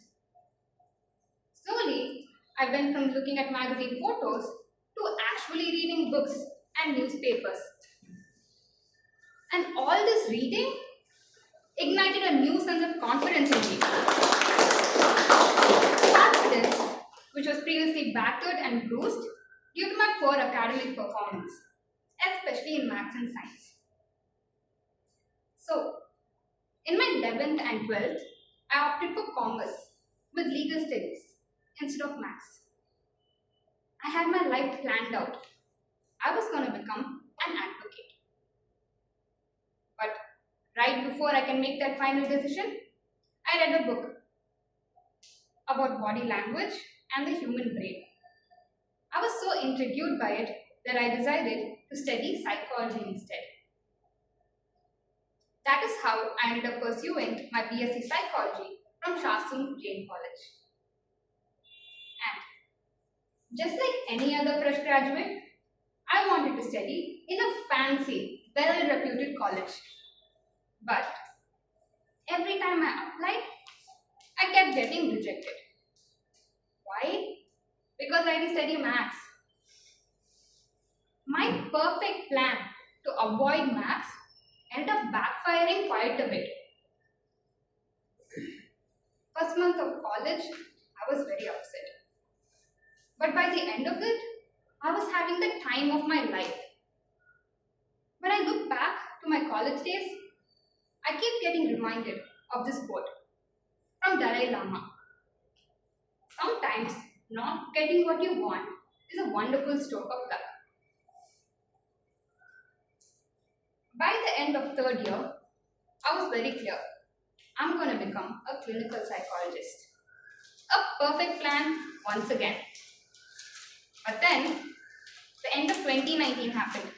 Slowly, I went from looking at magazine photos to actually reading books and newspapers. And all this reading ignited a new sense of confidence in me. Confidence, which was previously battered and bruised due to my poor academic performance, especially in maths and science. So, in my 11th and 12th, I opted for commerce with legal studies instead of maths. I had my life planned out. I was going to become an advocate. But right before I can make that final decision, I read a book about body language and the human brain. I was so intrigued by it that I decided to study psychology instead. That is how I ended up pursuing my BSc Psychology from Shastram Jain College. And just like any other fresh graduate, I wanted to study in a fancy, well-reputed college. But every time I applied, I kept getting rejected. Why? Because I didn't study maths. My perfect plan to avoid maths ended up backfiring quite a bit. First month of college, I was very upset. But by the end of it, I was having the time of my life. When I look back to my college days, I keep getting reminded of this quote from Dalai Lama. Sometimes not getting what you want is a wonderful stroke of luck. By the end of third year, I was very clear. I'm going to become a clinical psychologist. A perfect plan once again. But then, the end of 2019 happened.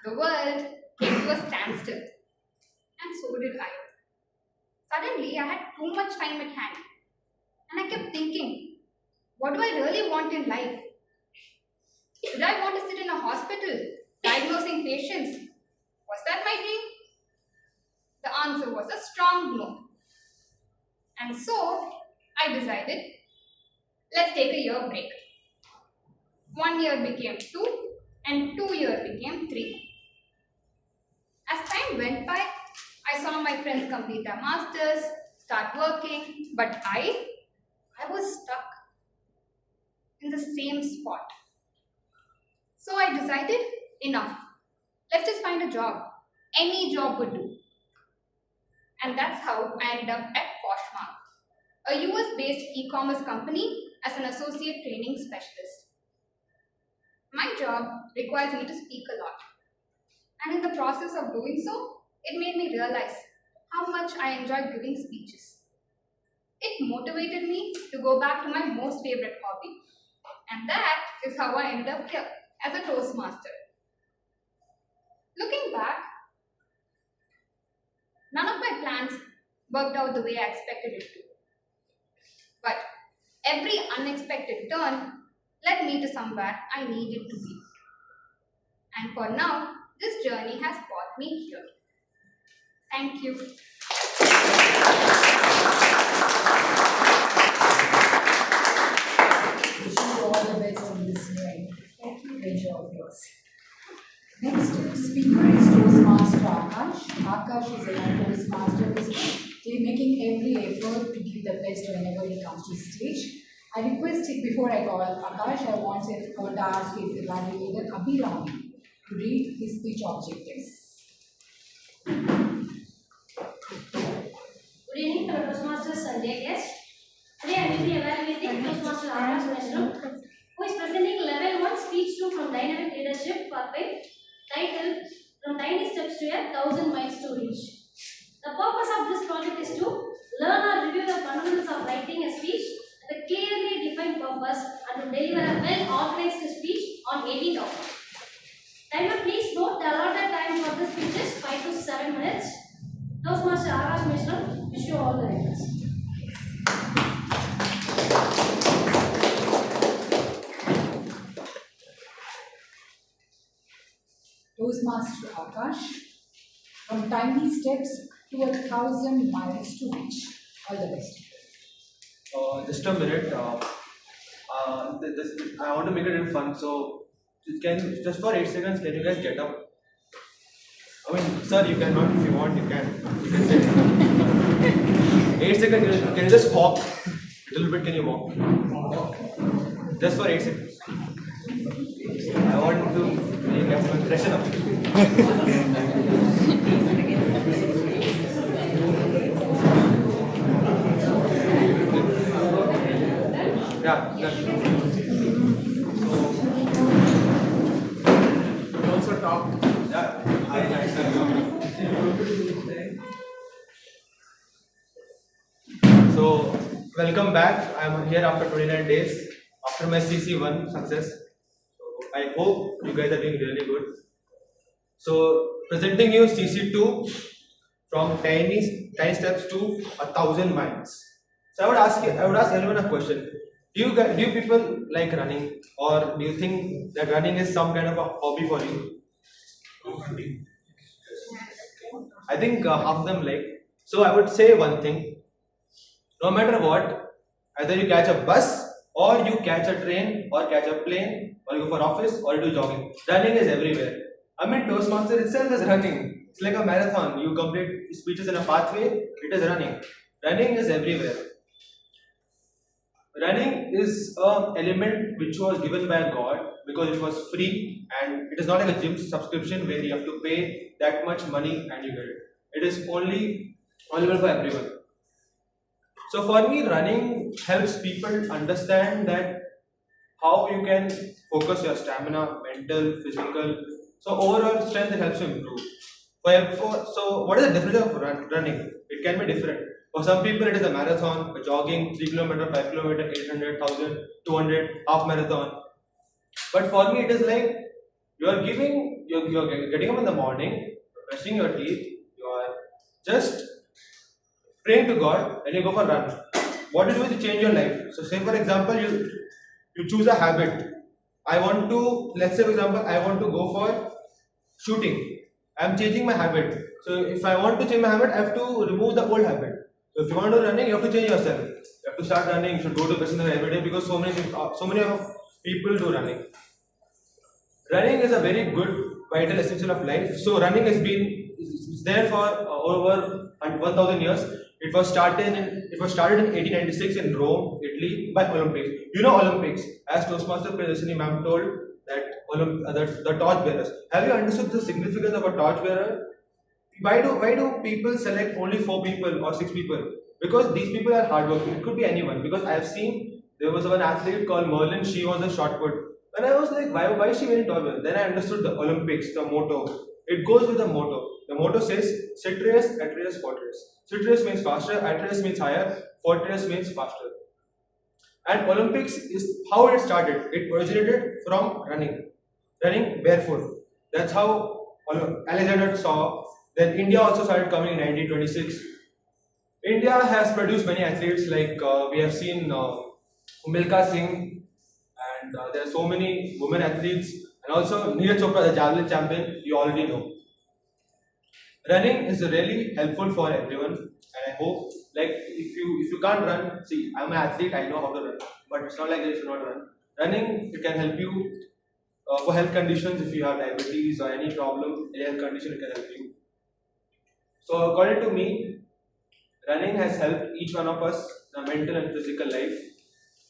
The world came to a standstill. And so did I. Suddenly, I had too much time at hand. And I kept thinking, what do I really want in life? Did I want to sit in a hospital, diagnosing patients? Was that my dream? The answer was a strong no. And so, I decided, let's take a year break. 1 year became 2, and 2 years became 3. As time went by, I saw my friends complete their masters, start working, but I was stuck in the same spot. So I decided, enough. Let's just find a job. Any job would do. And that's how I ended up at Poshmark, a US-based e-commerce company as an associate training specialist. My job requires me to speak a lot. And in the process of doing so, it made me realize how much I enjoy giving speeches. It motivated me to go back to my most favorite hobby. And that is how I ended up here as a Toastmaster. Looking back, none of my plans worked out the way I expected it to. But every unexpected turn led me to somewhere I needed to be. And for now, this journey has brought me here. Thank you. effort to give the best whenever he comes to stage. I request it before I call Akash, I want to ask his evaluator Abhiram to read his speech objectives. Good evening, fellow Toastmasters and dear guests. Today I will be evaluating Toastmaster Akash Vishnu, who is presenting level 1 speech 2 from Dynamic Leadership Pathway, titled From Tiny Steps to 1,000 Miles to Reach. The purpose of this project is to learn or review the fundamentals of writing a speech with a clearly defined purpose and to deliver a well-organized speech on 18th October. Timer, please note the allotted time for this speech is 5 to 7 minutes. Toastmaster Akash Vishnu, wish you all the very best. Toastmaster Akash, from tiny steps to 1,000 miles to reach. All the best. Just a minute. I want to make it in fun, so just for 8 seconds, can you guys get up? I mean, sir, you cannot. If you want, you can. You can sit. 8 seconds. Can you just hop? A little bit. Can you walk? Just for 8 seconds. I want to make you freshen up. Yeah, that's so also talk. Yeah, so welcome back. I'm here after 29 days after my CC1 success. So I hope you guys are doing really good. So presenting you CC2 from tiny steps to 1,000 miles. So I would ask everyone a question. Do you people like running, or do you think that running is some kind of a hobby for you? I think half of them like. So I would say one thing. No matter what, either you catch a bus, or you catch a train, or catch a plane, or you go for office, or you do jogging. Running is everywhere. I mean, Toastmaster itself is running. It's like a marathon. You complete speeches in a pathway, it is running. Running is everywhere. Running is an element which was given by God because it was free, and it is not like a gym subscription where you have to pay that much money and you get it. It is only available for everyone. So for me, running helps people understand that how you can focus your stamina, mental, physical. So overall strength, it helps you improve. So what is the difference of running? It can be different. For some people, it is a marathon, a jogging, 3 km, 5 km, 800, 1000, 200, half marathon. But for me, it is like you're getting up in the morning, brushing your teeth, you are just praying to God, and you go for a run. What you do is you change your life. So, say for example, you choose a habit. Let's say for example, I want to go for shooting. I'm changing my habit. So, if I want to change my habit, I have to remove the old habit. So if you want to do running, you have to change yourself. You have to start running. You should go to business every day because so many of people do running. Running is a very good vital essential of life. So running is there for over 1,000 years. It was started in 1896 in Rome, Italy by Olympics. You know Olympics, as Toastmaster Priyasini ma'am told that the torch bearers. Have you understood the significance of a torch bearer? Why do people select only 4 people or 6 people? Because these people are hardworking. It could be anyone. Because I have seen there was one athlete called Merlin. She was a shot put. And I was like, why is she wearing tall? Then I understood the Olympics, the motto. It goes with the motto. The motto says, Citrius, Atrius, Fortrius. Citrius means faster, Atrius means higher, Fortrius means faster. And Olympics is how it started. It originated from running barefoot. That's how Alexander saw. Then India also started coming in 1926. India has produced many athletes like we have seen Milka Singh, and there are so many women athletes, and also Neeraj Chopra, the javelin champion, you already know. Running is really helpful for everyone, and I hope if you can't run, see, I'm an athlete, I know how to run, but it's not like you should not run. Running, it can help you for health conditions. If you have diabetes or any problem, any health condition, it can help you. So according to me, running has helped each one of us in our mental and physical life.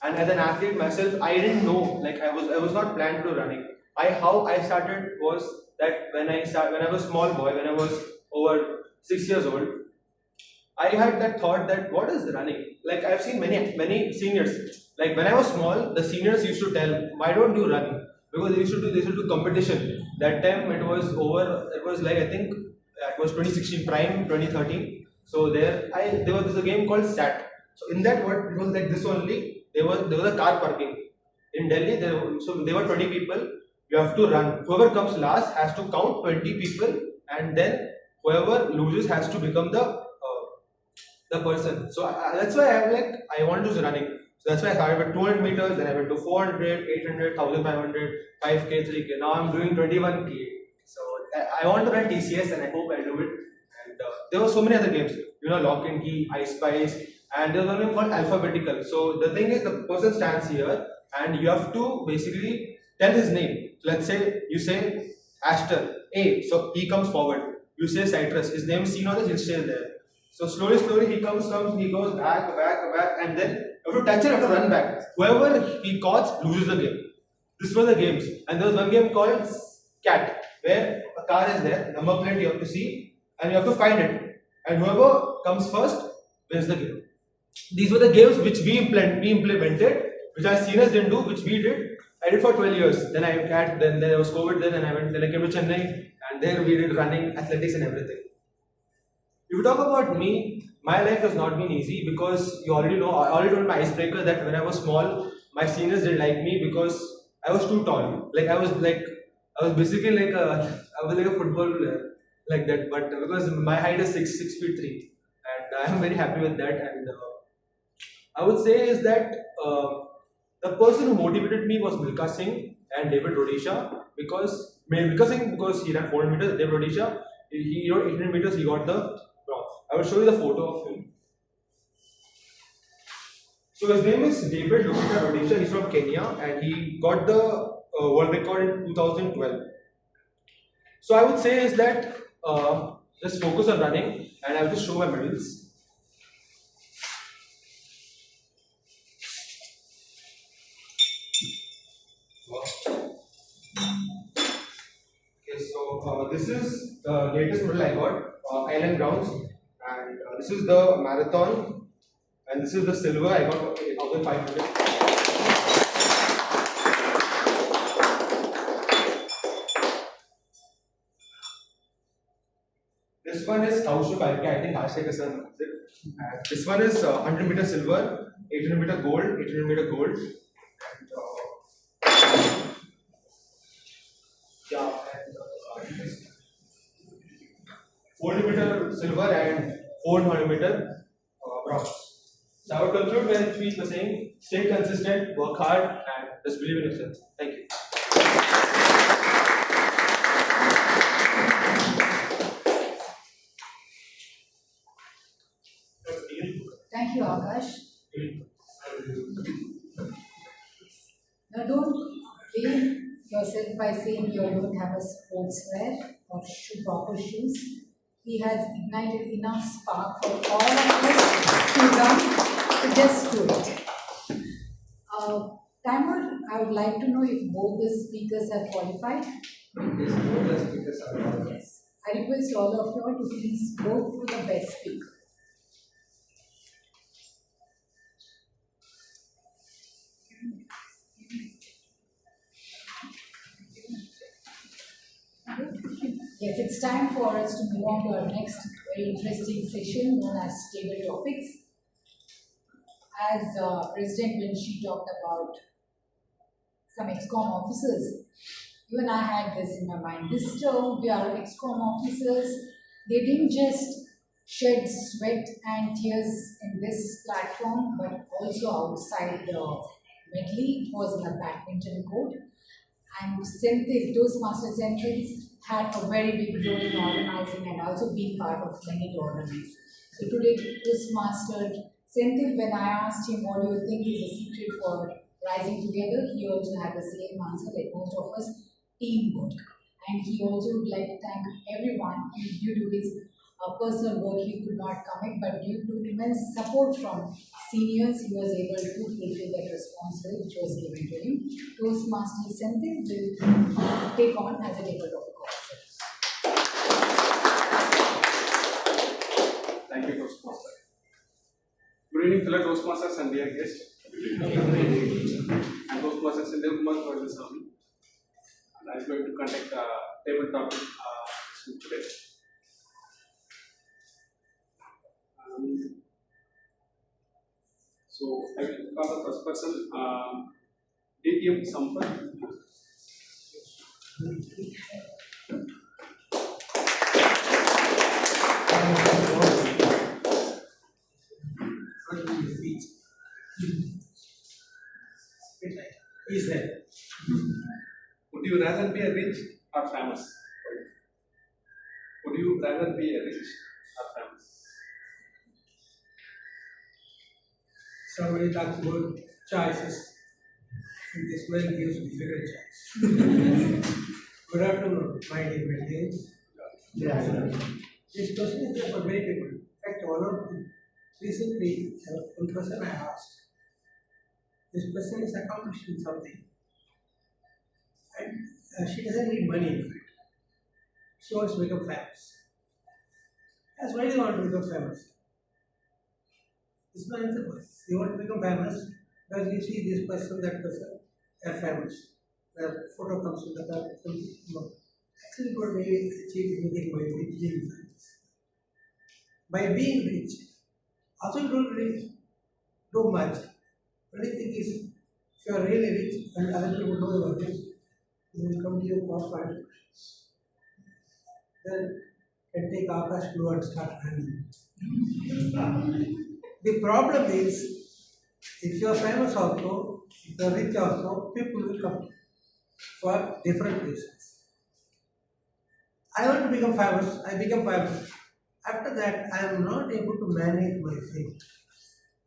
And as an athlete myself, I didn't know, like I was not planned to do running. How I started was that when I was small boy, when I was over 6 years old, I had that thought that what is running? Like I've seen many seniors. Like when I was small, the seniors used to tell, "Why don't you run?" Because they used to do competition. That time it was over. It was like I think it was 2016 prime 2013. So there was a game called SAT. So in that what it was like this only. There was a car parking in Delhi. There were 20 people. You have to run. Whoever comes last has to count 20 people, and then whoever loses has to become the person. So that's why I'm like, I want to do running. So that's why I started with 200 meters, then I went to 400, 800, 1500, 5k, 3k. Now I'm doing 21k. So I want to run TCS and I hope I do it. And there were so many other games, Lock and Key, I Spice, and there's one game called Alphabetical. So the thing is, the person stands here and you have to basically tell his name. So let's say you say Astor A, so he comes forward. You say Citrus, his name is seen on the he'll stay there. So slowly he comes, he goes back, and then you have to touch it, you have to run back. Whoever he caught loses the game. This were the games. And there was one game called Cat, where a car is there, number plate you have to see, and you have to find it. And whoever comes first wins the game. These were the games which we implemented, which our seniors didn't do, which we did. I did for 12 years. Then there was COVID then I came to Chennai, and there we did running, athletics and everything. If you talk about me, my life has not been easy because you already know, I already told my icebreaker that when I was small, my seniors didn't like me because I was too tall. I was basically I was like a football player, like that. But because my height is 6 feet 3, and I am very happy with that. And I would say is that the person who motivated me was Milka Singh and David Rhodesia because Milka Singh because he ran 400 meters, David Rhodesia he rode 800 meters, he got the bronze. I will show you the photo of him. So his name is David Rhodesia. He's from Kenya and he got the world record in 2012. So I would say is that just focus on running, and I will just show my medals. Okay, so this is the latest medal I got, Island Grounds, and this is the marathon, and this is the silver I got 8,500. This one is Kaushu 5K, I think Ashika sir knows it. And this one is 100 meter silver, 800 meter gold, 800 meter gold. And, and 400 meter silver and 400 meter bronze. So I would conclude my speech by saying, stay consistent, work hard, and just believe in yourself. Thank you. Thank you, Akash. Now, don't blame yourself by saying you don't have a sportswear or proper shoes. He has ignited enough spark for all of us to run, to just do it. Timer, I would like to know if both the speakers are qualified. Yes, both the speakers are qualified. Yes. I request all of you all to please vote for the best speaker. Yes, it's time for us to move on to our next very interesting session known as table topics. As President, when she talked about some ExCom officers, even I had this in my mind. This term, we are ExCom officers. They didn't just shed sweat and tears in this platform, but also outside the Medley. It was in a badminton court. And Senthil, Toastmaster Senthil had a very big role in organizing and also being part of many organizations. So today, Toastmaster Senthil, when I asked him what do you think is the secret for rising together, he also had the same answer like most of us, teamwork. And he also would like to thank everyone due to his personal work he could not commit, but due to immense support from seniors, he was able to fulfill that responsibility which was given to him. Toastmaster Center will take on as a tabletop officer. Thank you, Toastmaster. Good evening, fellow Toastmasters and dear guests. I'm Toastmaster Sindhu Kumar Gordasamy, and I'm going to conduct a tabletop today. So I will call the first person, DTM Sampath. Is that? Would you rather be a rich or famous? Would you rather be a rich or famous? Somebody talks about choices, and this man gives difficult choice. Good afternoon, my dear Medley. This question is there for many people. In fact, recently, one person I asked, this person is accomplishing something, and she doesn't need money. In fact, she wants to become famous. That's why you want to become famous. It's not answer. You want to become famous because you see this person, that person, they're famous. Their photo comes in the car. Actually, what they achieve anything by being famous. By being rich, also you don't really do much. Only thing is, if you are really rich and other people know you are rich, they will come to you for questions. Then you can take Akash blue and start running. The problem is, if you are famous also, if you are rich also, people will come for different reasons. I want to become famous, I become famous. After that, I am not able to manage my fame.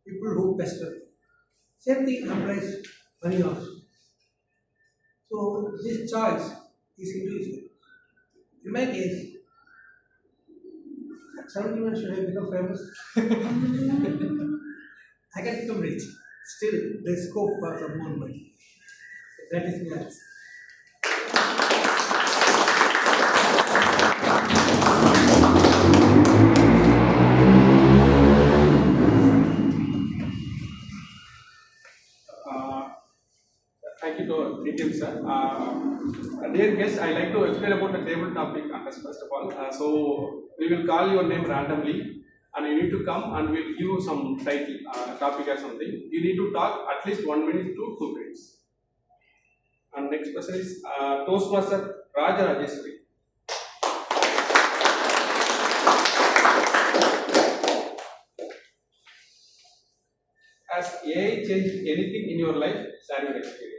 People who pester me. Same thing applies money also. So this choice is individual. In my case, at 71 should I become famous? I can become rich. Still, there is scope for some more money. So that is the answer. Thank you to DTM sir. Dear guests, I like to explain about the table topic first of all. So we will call your name randomly, and you need to come and we'll give you some title, topic or something. You need to talk at least 1 minute to 2 minutes. And next person is Toastmaster Raja Rajeswari. Has AI changed anything in your life? Share your experience.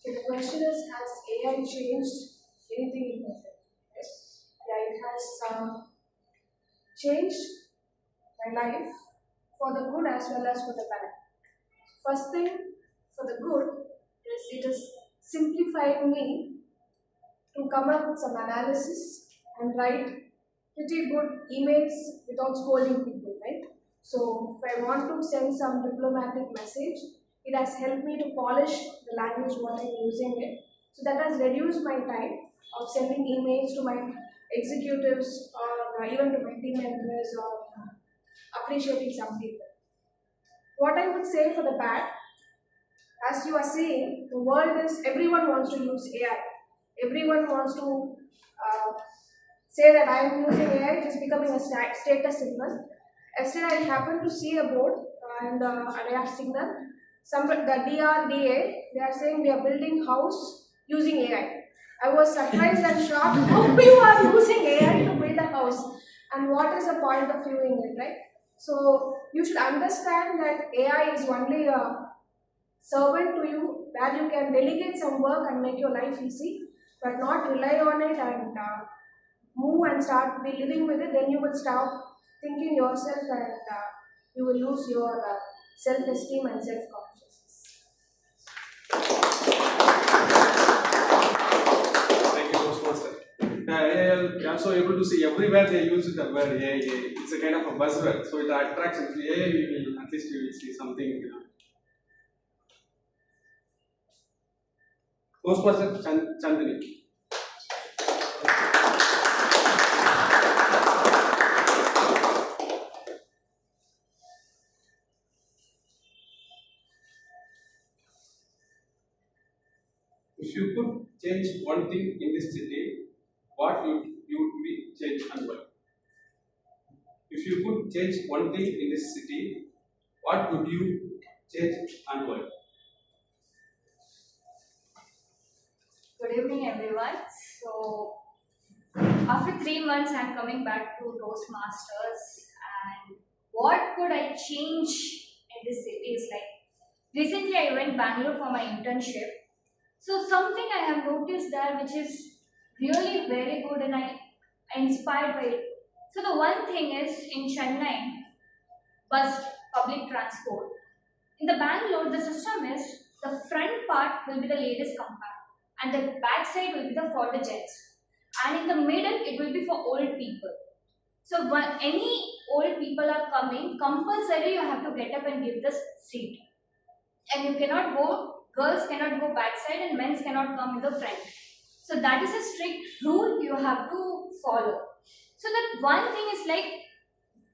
Okay, the question is, has AI changed anything in your life? Yes. Yeah, it has changed my life for the good as well as for the bad. First thing, for the good, is it has simplified me to come up with some analysis and write pretty good emails without scolding people, right? So if I want to send some diplomatic message, it has helped me to polish the language what I'm using it. So that has reduced my time of sending emails to my executives or even to my team members or appreciating some people. What I would say for the bad, as you are saying, the world is, everyone wants to use AI. Everyone wants to say that I am using AI, it is becoming a status symbol. Yesterday I happened to see a board and I asked signal. The DRDA, they are saying they are building house using AI. I was surprised and shocked how you are using AI to build a house and what is the point of viewing it, right? So you should understand that AI is only a servant to you where you can delegate some work and make your life easy, but not rely on it and move and start be living with it. Then you will start thinking yourself and you will lose your self-esteem and self-consciousness. Thank you, AI, I'm so able to see everywhere they use the word AI. It's a kind of a buzzword, so it attracts AI. At least you will see something. Postmaster Chandani. If you could change one thing in this city, what would you be change and why? If you could change one thing in this city, what would you change and why? Good evening, everyone. So, after 3 months, I'm coming back to Toastmasters, and what could I change in this city is like recently I went Bangalore for my internship. So, something I have noticed there which is really very good, and I inspired by it. So, the one thing is in Chennai, bus public transport. In the Bangalore, the system is the front part will be the ladies compartment and the back side will be for the gents, and in the middle it will be for old people. So when any old people are coming, compulsory you have to get up and give the seat, and you cannot go. Girls cannot go backside and men cannot come in the front. So that is a strict rule you have to follow. So that one thing is like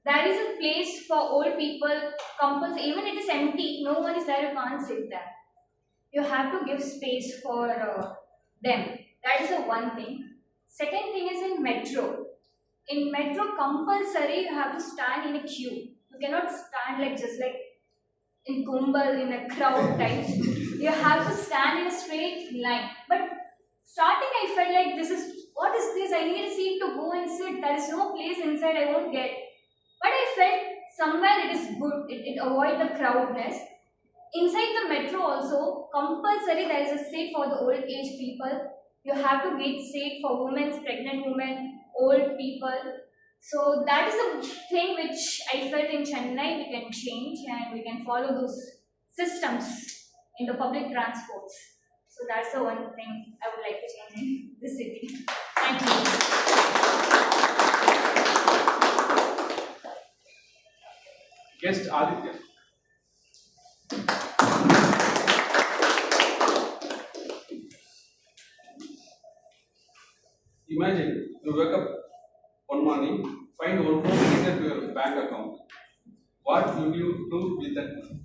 there is a place for old people. Compulsory, even it is empty, no one is there. You can't sit there. You have to give space for them. That is the one thing. Second thing is in metro. In metro, compulsory you have to stand in a queue. You cannot stand like just like in Kumbal in a crowd type. You have to stand in a straight line. But starting, I felt like this is what is this? I need a seat to go and sit. There is no place inside. I won't get. But I felt somewhere it is good. It avoid the crowdness. Inside the metro also, compulsory there is a seat for the old age people. You have to get seat for women, pregnant women, old people. So that is the thing which I felt in Chennai we can change, and we can follow those systems in the public transports. So that's the one thing I would like to change in this city. Thank you. Guest Aditya. Imagine you wake up one morning, find 1 crore credited to your bank account. What would you do with that money?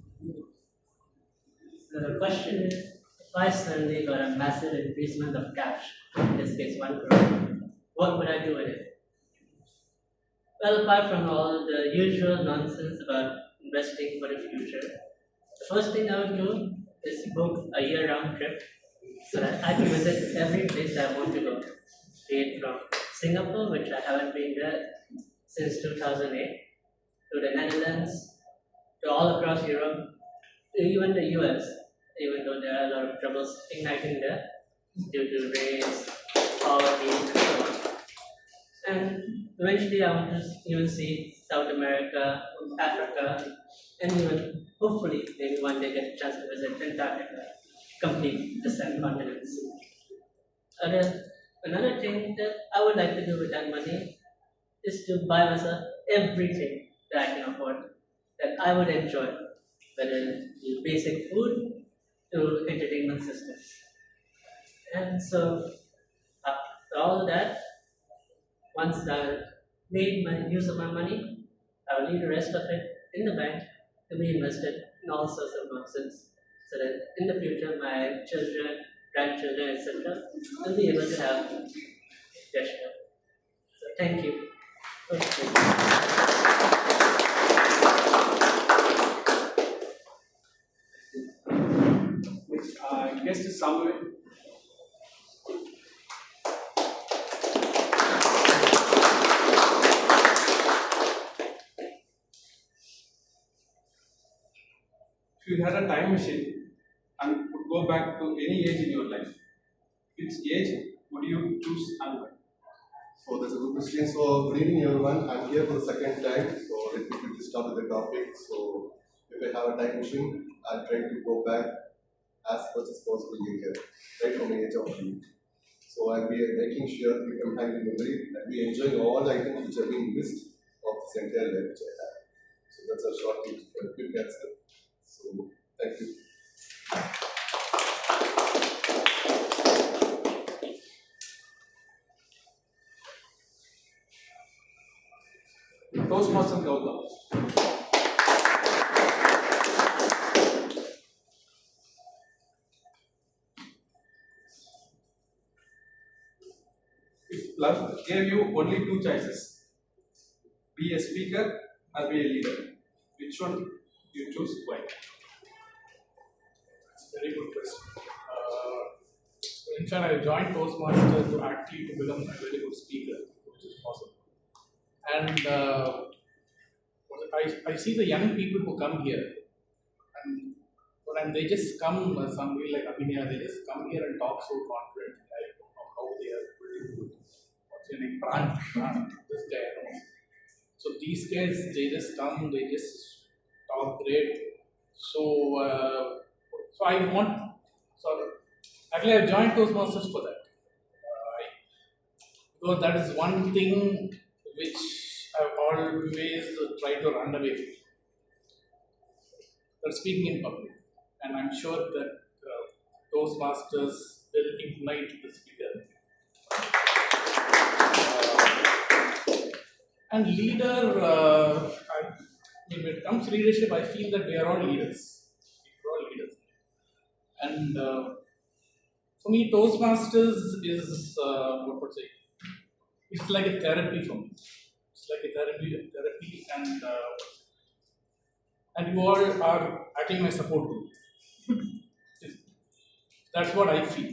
So the question is, if I suddenly got a massive increasement of cash, in this case 1 crore, what would I do with it? Well, apart from all the usual nonsense about investing for the future, the first thing I would do is book a year-round trip so that I can visit every place I want to go. Be it from Singapore, which I haven't been there since 2008, to the Netherlands, to all across Europe, to even the US, even though there are a lot of troubles igniting there due to race, poverty, and so on. And eventually I want to even see South America, Africa, and even hopefully maybe one day get a chance to visit Antarctica, complete the 7 continents. Another thing that I would like to do with that money is to buy myself everything that I can afford, that I would enjoy, whether it's basic food to entertainment systems. And so, after all that, once I made my use of my money, I will leave the rest of it in the bank to be invested in all sorts of nonsense, so that in the future my children, grandchildren, etc., will be able to have their share. So thank you. Guest is Samuel. If you had a time machine and could go back to any age in your life, which age would you choose and why? So that's a good question. So good evening everyone. I'm here for the second time. So let me quickly start with the topic. So if I have a time machine, I'll try to go back as much as possible in here, right from the age of 3. So I'll be making sure that from time to memory, I'll be enjoying all the items which have been missed of this entire life which I have. So that's a short quick answer. So thank you. Toastmaster Gautam. If life gave you only two choices, be a speaker or be a leader, which one you choose? Why? Very good question. In fact, I joined Toastmasters to actually to become a very good speaker, which is possible. And I see the young people who come here, and when they just come, somebody like Abhinaya, they just come here and talk so confident. I don't know how they are pretty good. What's your name? Pran, this guy. I don't know. So these guys, they just come, they just talk great. So I want, actually I joined Toastmasters for that. Because that is one thing which I've always tried to run away from. That's speaking in public. And I'm sure that Toastmasters will ignite the speaker. And leader, when it comes to leadership, I feel that we are all leaders. We're all leaders. And for me, Toastmasters is, what would I say, it's like a therapy for me. It's like a therapy, and you all are actually my support group. That's what I feel.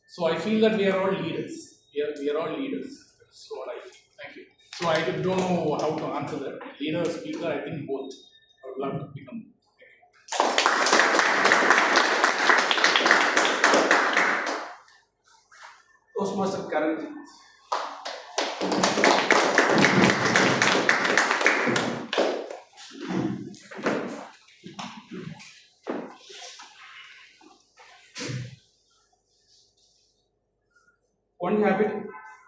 So I feel that we are all leaders. We are all leaders. That's what I feel. Thank you. So I don't know how to answer that. Leader, speaker, I think both. I would love to become. Toastmaster Karanjit. One habit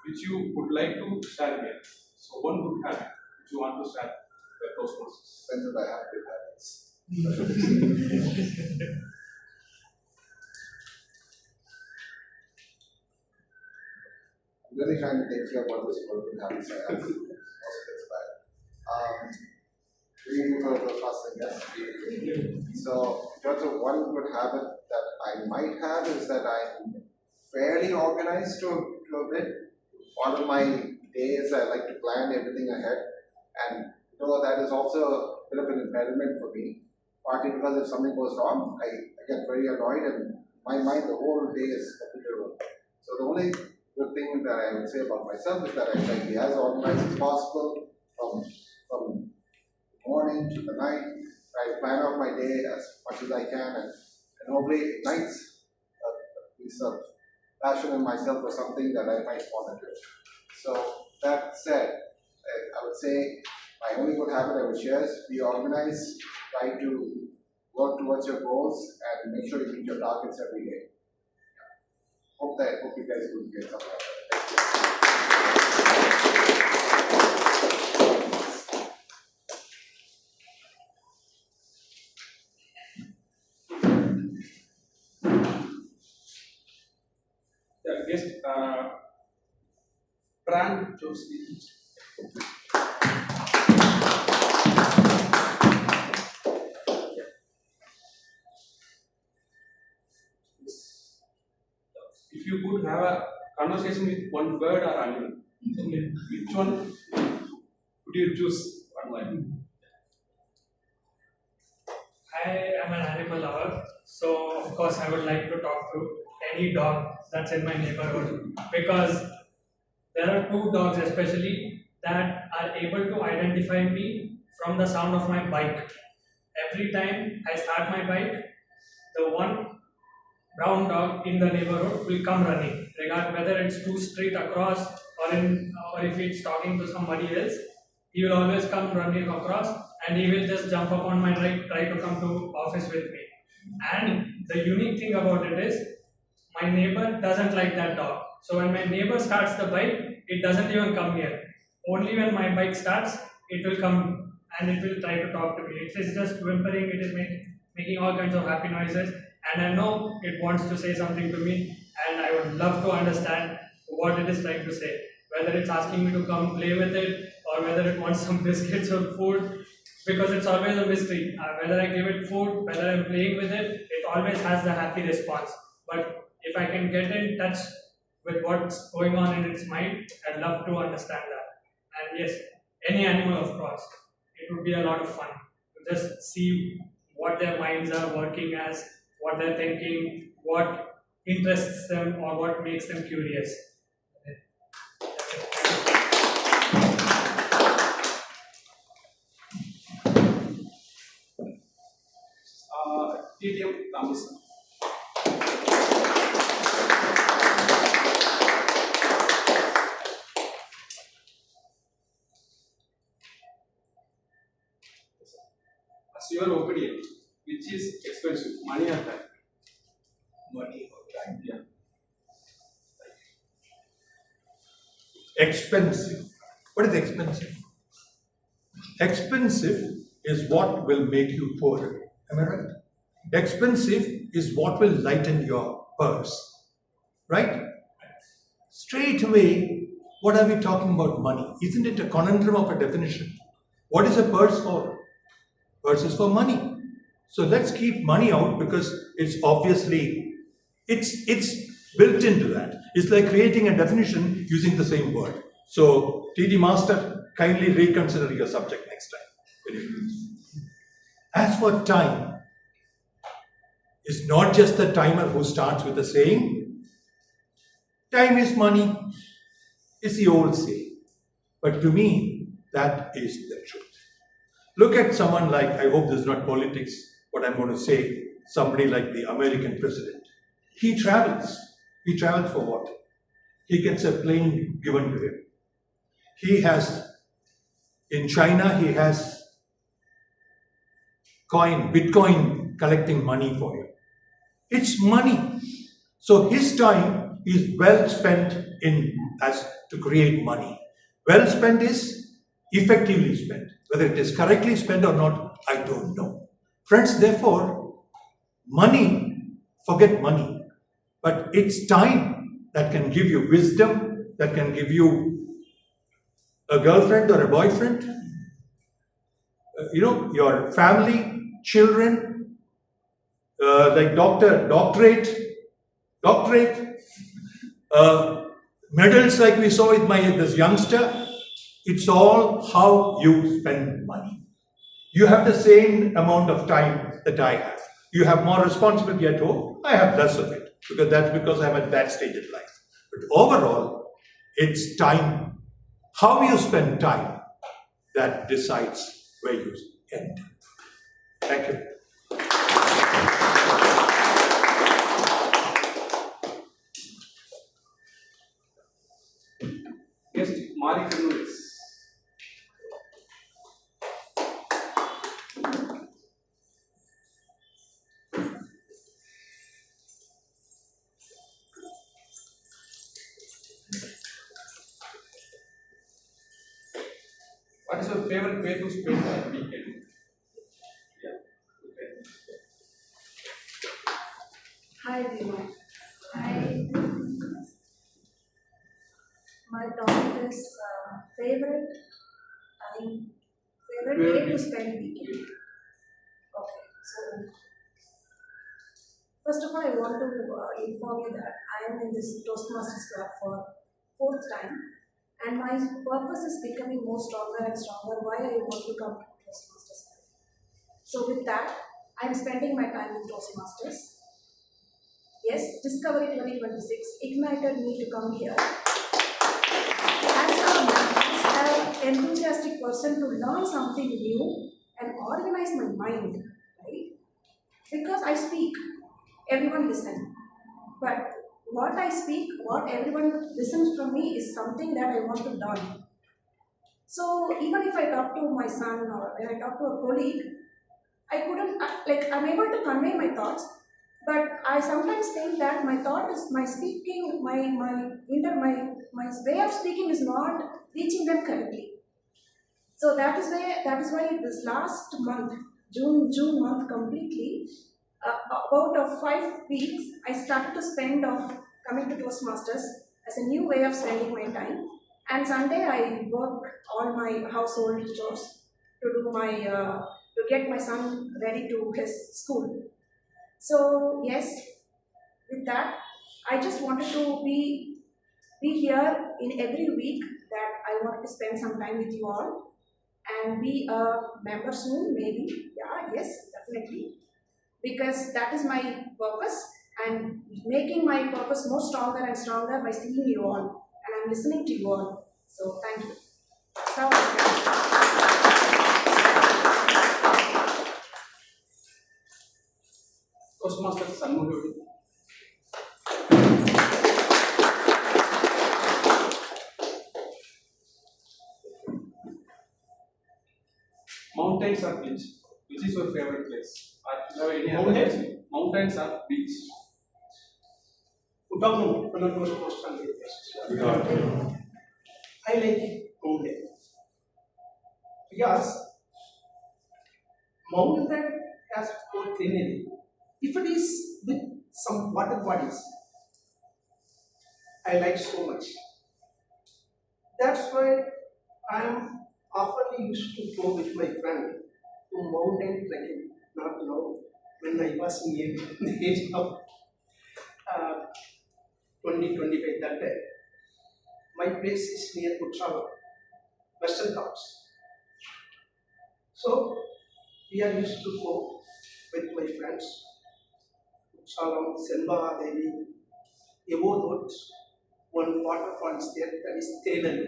which you would like to share here. So one good habit which you want to share with Toastmasters. Depends if I have good habits. I'm really trying to take care of what those good habits I have. Also gets bad. Reading for the first thing, yes. So in terms of one good habit that I might have is that I'm fairly organized to a bit. One of my days I like to plan everything ahead, and that is also a bit of an impediment for me. Partly because if something goes wrong, I get very annoyed, and my mind the whole day is completely wrong. So the only good thing that I would say about myself is that I try to be as organized as possible from morning to the night. I plan out my day as much as I can, and hopefully it ignites a piece of passion in myself for something that I might want to do. So that said, I would say my only good habit I would share is be organized, try to work towards your goals, and make sure you meet your targets every day. Hope you guys will get something out of it. Guest brand chose if you could have a conversation with one bird or animal, which one would you choose? I am an animal lover, so of course I would like to talk to any dog that's in my neighborhood, because there are two dogs especially that are able to identify me from the sound of my bike. Every time I start my bike, the one brown dog in the neighborhood will come running, regardless whether it's too straight across or if it's talking to somebody else. He will always come running across, and he will just jump up on my right, try to come to office with me. And the unique thing about it is, my neighbor doesn't like that dog. So when my neighbor starts the bike, it doesn't even come here. Only when my bike starts, it will come and it will try to talk to me. It is just whimpering, it is making all kinds of happy noises, and I know it wants to say something to me, and I would love to understand what it is trying to say. Whether it's asking me to come play with it, or whether it wants some biscuits or food, because it's always a mystery. Whether I give it food, whether I'm playing with it, it always has the happy response. But if I can get in touch with what's going on in its mind, I'd love to understand that. And yes, any animal, of course, it would be a lot of fun to just see what their minds are working as, what they're thinking, what interests them, or what makes them curious. TTM Thomas. As your opinion, which is expensive, money or time? Money or time? Yeah. Expensive. What is expensive? Expensive is what will make you poorer. Am I right? Expensive is what will lighten your purse. Right? Straight away, what are we talking about money? Isn't it a conundrum of a definition? What is a purse for? Purse is for money. So let's keep money out because it's obviously, it's built into that. It's like creating a definition using the same word. So, TD Master, kindly reconsider your subject next time. As for time, it's not just the timer who starts with a saying. Time is money. It's the old saying. But to me, that is the truth. Look at someone like, I hope this is not politics, what I'm going to say, somebody like the American president. He travels. He travels for what? He gets a plane given to him. He has, in China, he has Bitcoin collecting money for him. It's money. So his time is well spent to create money. Well spent is effectively spent. Whether it is correctly spent or not, I don't know. Friends, therefore, forget money, but it's time that can give you wisdom, that can give you a girlfriend or a boyfriend, your family, children, like doctorate, medals like we saw with this youngster. It's all how you spend money. You have the same amount of time that I have. You have more responsibility at home. I have less of it because I'm at that stage in life. But overall, it's time, how you spend time, that decides where you end. Thank you. Guest Mari Kanulis. What is your favorite way to spend the weekend? Yeah. Okay. Hi everyone. My topic is favorite way to spend weekend. Okay, so first of all, I want to inform you that I am in this Toastmasters club for 4th time, and my purpose is becoming more stronger and stronger. Why I want to come to Toastmasters club. So with that, I am spending my time in Toastmasters. Yes, Discovery 2026 ignited me to come here. As an enthusiastic person to learn something new and organize my mind, right? Because I speak, everyone listens. But what I speak, what everyone listens from me is something that I want to learn. So even if I talk to my son or when I talk to a colleague, I couldn't, I'm able to convey my thoughts, But I sometimes think that my thought is my speaking, my way of speaking is not reaching them correctly. So that is why this last month, June month completely, about 5 weeks, I started to spend of coming to Toastmasters as a new way of spending my time. And Sunday I work all my household chores to get my son ready to his school. So yes, with that, I just wanted to be here in every week that I wanted to spend some time with you all and be a member soon, maybe. Yeah, yes, definitely. Because that is my purpose and making my purpose more stronger and stronger by seeing you all and I'm listening to you all. So thank you. So, Toastmasters Sanmurudi. Mountains or beach? Which is your favorite place? Or do you have any other Mountains? place? Mountains or beach? I like mountain because mountain has more greenery. If it is with some water bodies, I like so much. That's why I am often used to go with my friend to mountain trekking. Not now, when I was in the age of 20, 25, that time. My place is near Kutrawa, Western Ghats. So we are used to go with my friends. Salam, Senba, Devi, above that, one waterfall is there, that is Tenali.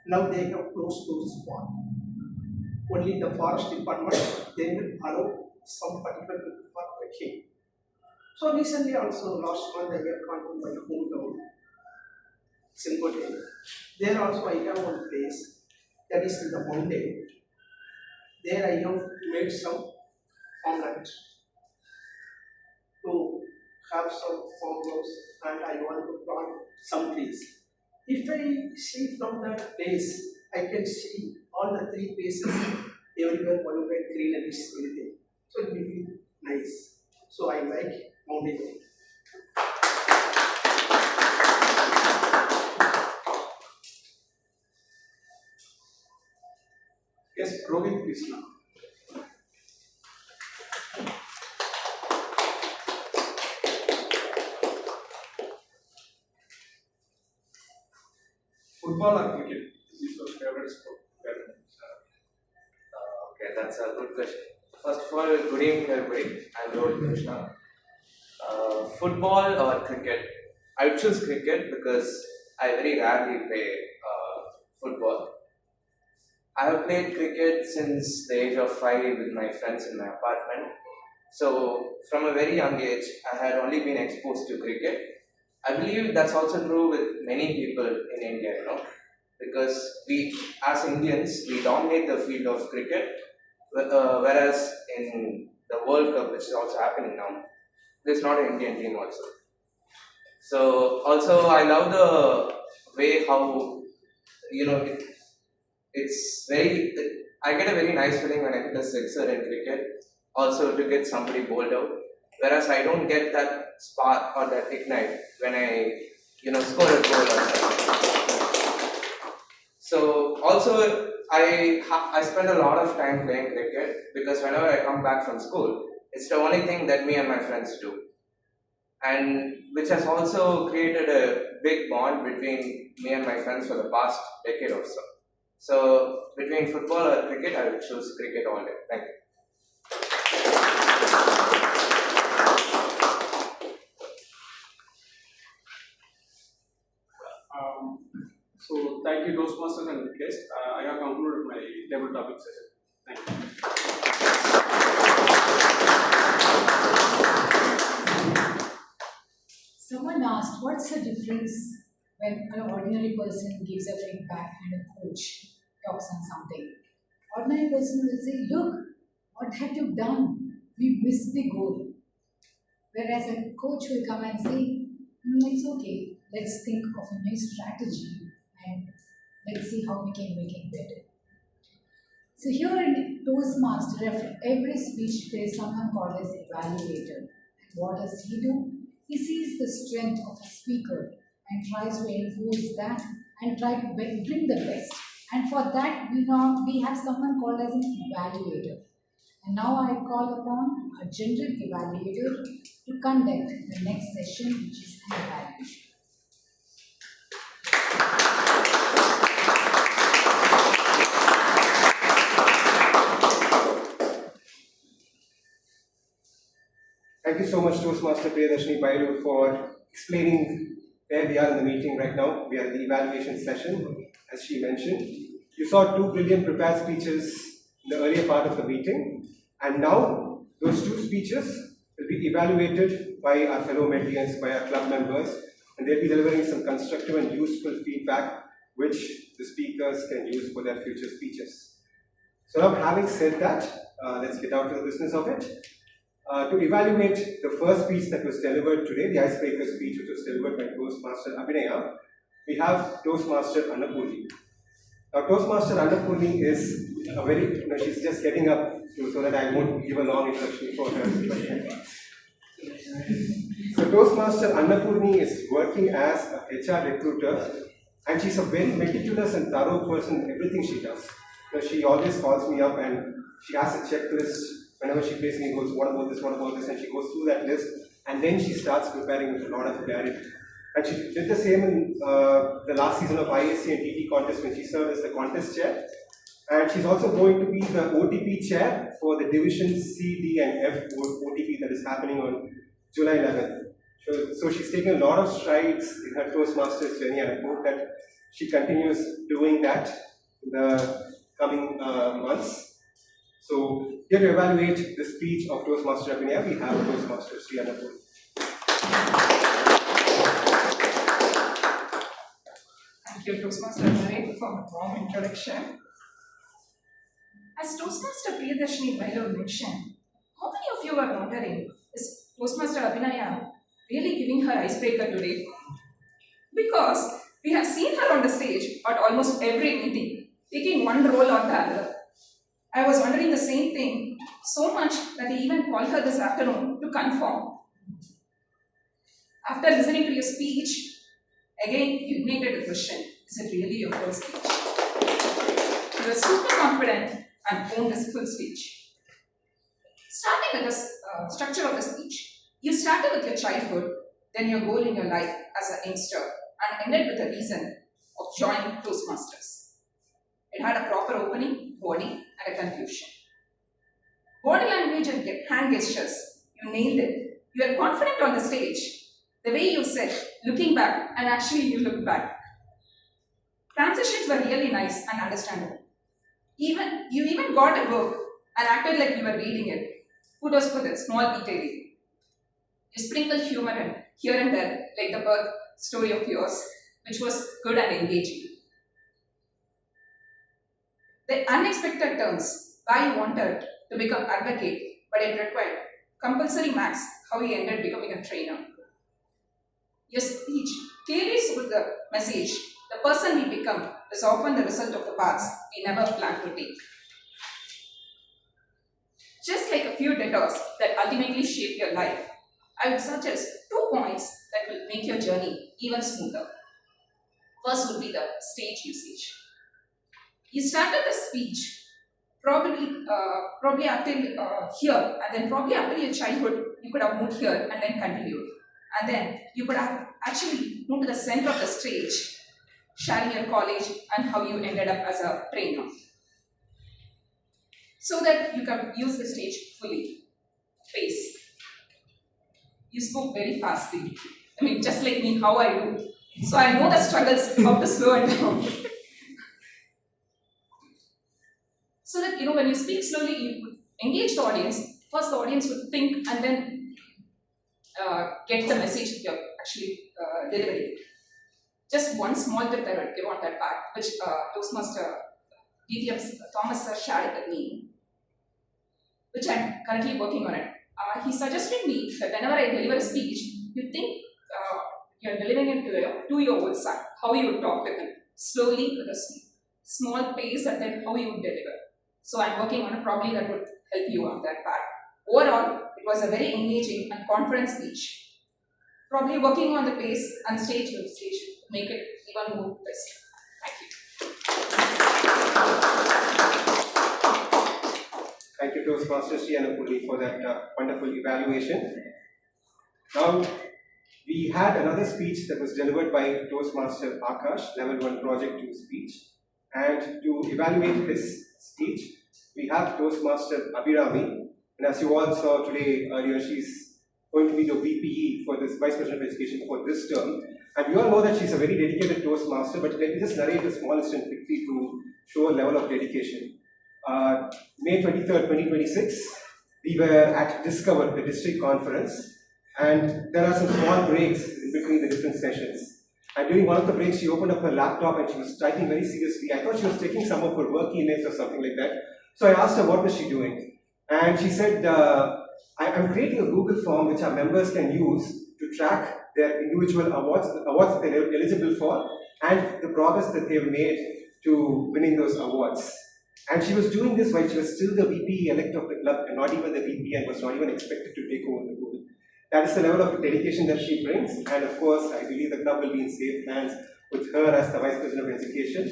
Now they have closed those spot. Only the forest department, they will allow some particular people for trekking. So recently also, last month I have gone to my hometown, Simcote. There also I have one place that is in the mountain. There I have made some farmland to have some farmhouse and I want to plant some trees. If I see from that place, I can see all the three places, everywhere vibrant greenery is everything. So it will be nice. So I like mountain. Yes, Rohit Krishna. Football or cricket? This is your favorite sport? Okay, that's a good question. First of all, good evening everybody. I'm Rohit Krishna. Football or cricket? I would choose cricket because I very rarely play football. I have played cricket since the age of 5 with my friends in my apartment. So, from a very young age, I had only been exposed to cricket. I believe that's also true with many people in India, because we, as Indians, we dominate the field of cricket, whereas in the World Cup, which is also happening now, there's not an Indian team also. So, also, I love the way how, it's very, I get a very nice feeling when I hit a sixer in cricket, also to get somebody bowled out, whereas I don't get that spark or that ignite when I, score a goal or something. So also I spend a lot of time playing cricket because whenever I come back from school, it's the only thing that me and my friends do, and which has also created a big bond between me and my friends for the past decade or so. So between football or cricket, I would choose cricket all day. Thank you. So thank you, Toastmasters and guests. I have concluded my table topic session. Thank you. Someone asked, what's the difference when an ordinary person gives a feedback and a coach talks on something? Ordinary person will say, look, what have you done? We missed the goal. Whereas a coach will come and say, it's okay, let's think of a new strategy and let's see how we can make it better. So here in Toastmaster, after every speech there is someone called as evaluator. And what does he do? He sees the strength of a speaker and tries to enforce that and try to bring the best. And for that we have someone called as an evaluator. And now I call upon a general evaluator to conduct the next session, which is an evaluation. Thank you so much, Toastmaster Priyadarshini Bailu, for explaining where we are in the meeting right now. We are in the evaluation session, as she mentioned. You saw two brilliant prepared speeches in the earlier part of the meeting, and now those two speeches will be evaluated by our fellow Medleyans, by our club members, and they'll be delivering some constructive and useful feedback which the speakers can use for their future speeches. So now, having said that, let's get down to the business of it. To evaluate the first speech that was delivered today, the icebreaker speech which was delivered by Toastmaster Abhinaya, we have Toastmaster Annapurni. Now, Toastmaster Annapurni is a very, she's just getting up so that I won't give a long introduction for her. So, Toastmaster Annapurni is working as a HR recruiter, and she's a very meticulous and thorough person in everything she does. She always calls me up and she has a checklist. Whenever she basically goes, what about this, and she goes through that list, and then she starts preparing with a lot of clarity. And she did the same in the last season of ISC and TT contest when she served as the contest chair. And she's also going to be the OTP chair for the Division C, D, and F OTP that is happening on July 11th. So she's taken a lot of strides in her Toastmasters journey, and I hope that she continues doing that in the coming months. So, here to evaluate the speech of Toastmaster Abhinaya, we have Toastmaster Sri Annapurni. Thank you, Toastmaster Abhinaya, for a warm introduction. As Toastmaster Priyadarshini Bailu mentioned, how many of you are wondering, is Toastmaster Abhinaya really giving her icebreaker today? Because we have seen her on the stage at almost every meeting, taking one role or the other. I was wondering the same thing so much that I even called her this afternoon to confirm. After listening to your speech, again you ignited the question, is it really your first speech? You were super confident and owned this full speech. Starting with the structure of the speech, you started with your childhood, then your goal in your life as a youngster, and ended with the reason of joining Toastmasters. It had a proper opening, body, and a conclusion. Body language and hand gestures, you nailed it. You are confident on the stage. The way you said, looking back, and actually you looked back. Transitions were really nice and understandable. You even got a book and acted like you were reading it. Kudos for that small detailing. You sprinkled humor in here and there, like the birth story of yours, which was good and engaging. The unexpected turns, why you wanted to become advocate, but it required compulsory maths, how you ended becoming a trainer. Your speech clearly sold the message, the person we become is often the result of the paths we never planned to take. Just like a few detours that ultimately shape your life, I would suggest 2 points that will make your journey even smoother. First would be the stage usage. You started the speech probably after here, and then probably after your childhood, you could have moved here and then continued. And then you could have actually moved to the center of the stage, sharing your college and how you ended up as a trainer. So that you can use the stage fully. Pace. You spoke very fastly. I mean, just like me, how I do. So I know the struggles, how to slow it down. So that, when you speak slowly, you would engage the audience. First, the audience would think and then get the message that you're actually delivering. Just one small tip I would give on that part, which Toastmaster DTM Thomas sir shared with me, which I'm currently working on it. he suggested me that whenever I deliver a speech, you think you're delivering it to your 2-year-old son, how you would talk to him, slowly with a small pace, and then how you would deliver. So I'm working on it, probably that would help you on that part. Overall, it was a very engaging and confident speech. Probably working on the pace and stage usage to make it even more best. Thank you. Thank you, Toastmaster Sri Anupurni, for that wonderful evaluation. Now, we had another speech that was delivered by Toastmaster Akash, Level 1 Project 2 speech. And to evaluate his speech, we have Toastmaster Abhirami. And as you all saw today earlier, she's going to be the VPE for this Vice President of Education for this term. And we all know that she's a very dedicated Toastmaster, but let me just narrate a small incident quickly to show a level of dedication. May 23rd, 2026, we were at Discover, the district conference, and there are some small breaks in between the different sessions. And during one of the breaks, she opened up her laptop and she was typing very seriously. I thought she was taking some of her work emails or something like that. So I asked her what was she doing. And she said, I'm creating a Google form which our members can use to track their individual awards that they're eligible for, and the progress that they've made to winning those awards. And she was doing this while she was still the VP elect of the club and not even the VP, and was not even expected to take over the role. That is the level of dedication that she brings, and of course, I believe the club will be in safe hands with her as the Vice President of Education.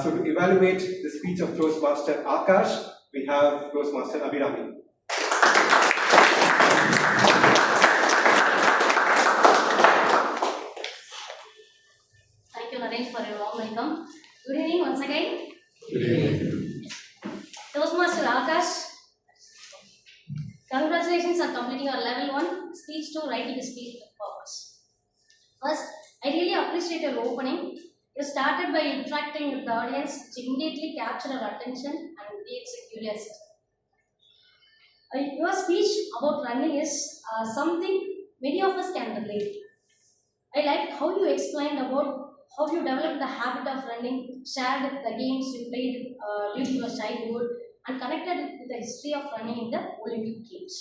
So to evaluate the speech of Toastmaster Akash, we have Toastmaster Abhirami. Thank you, Naren, for your warm welcome. Good evening once again. Good evening. Toastmaster Akash, congratulations on completing your level 1 speech to writing a speech with purpose. First, I really appreciate your opening. You started by interacting with the audience, which immediately captured our attention and creates a curiosity. Your speech about running is something many of us can relate to. I like how you explained about how you developed the habit of running, shared the games you played during your childhood, and connected it with the history of running in the Olympic Games.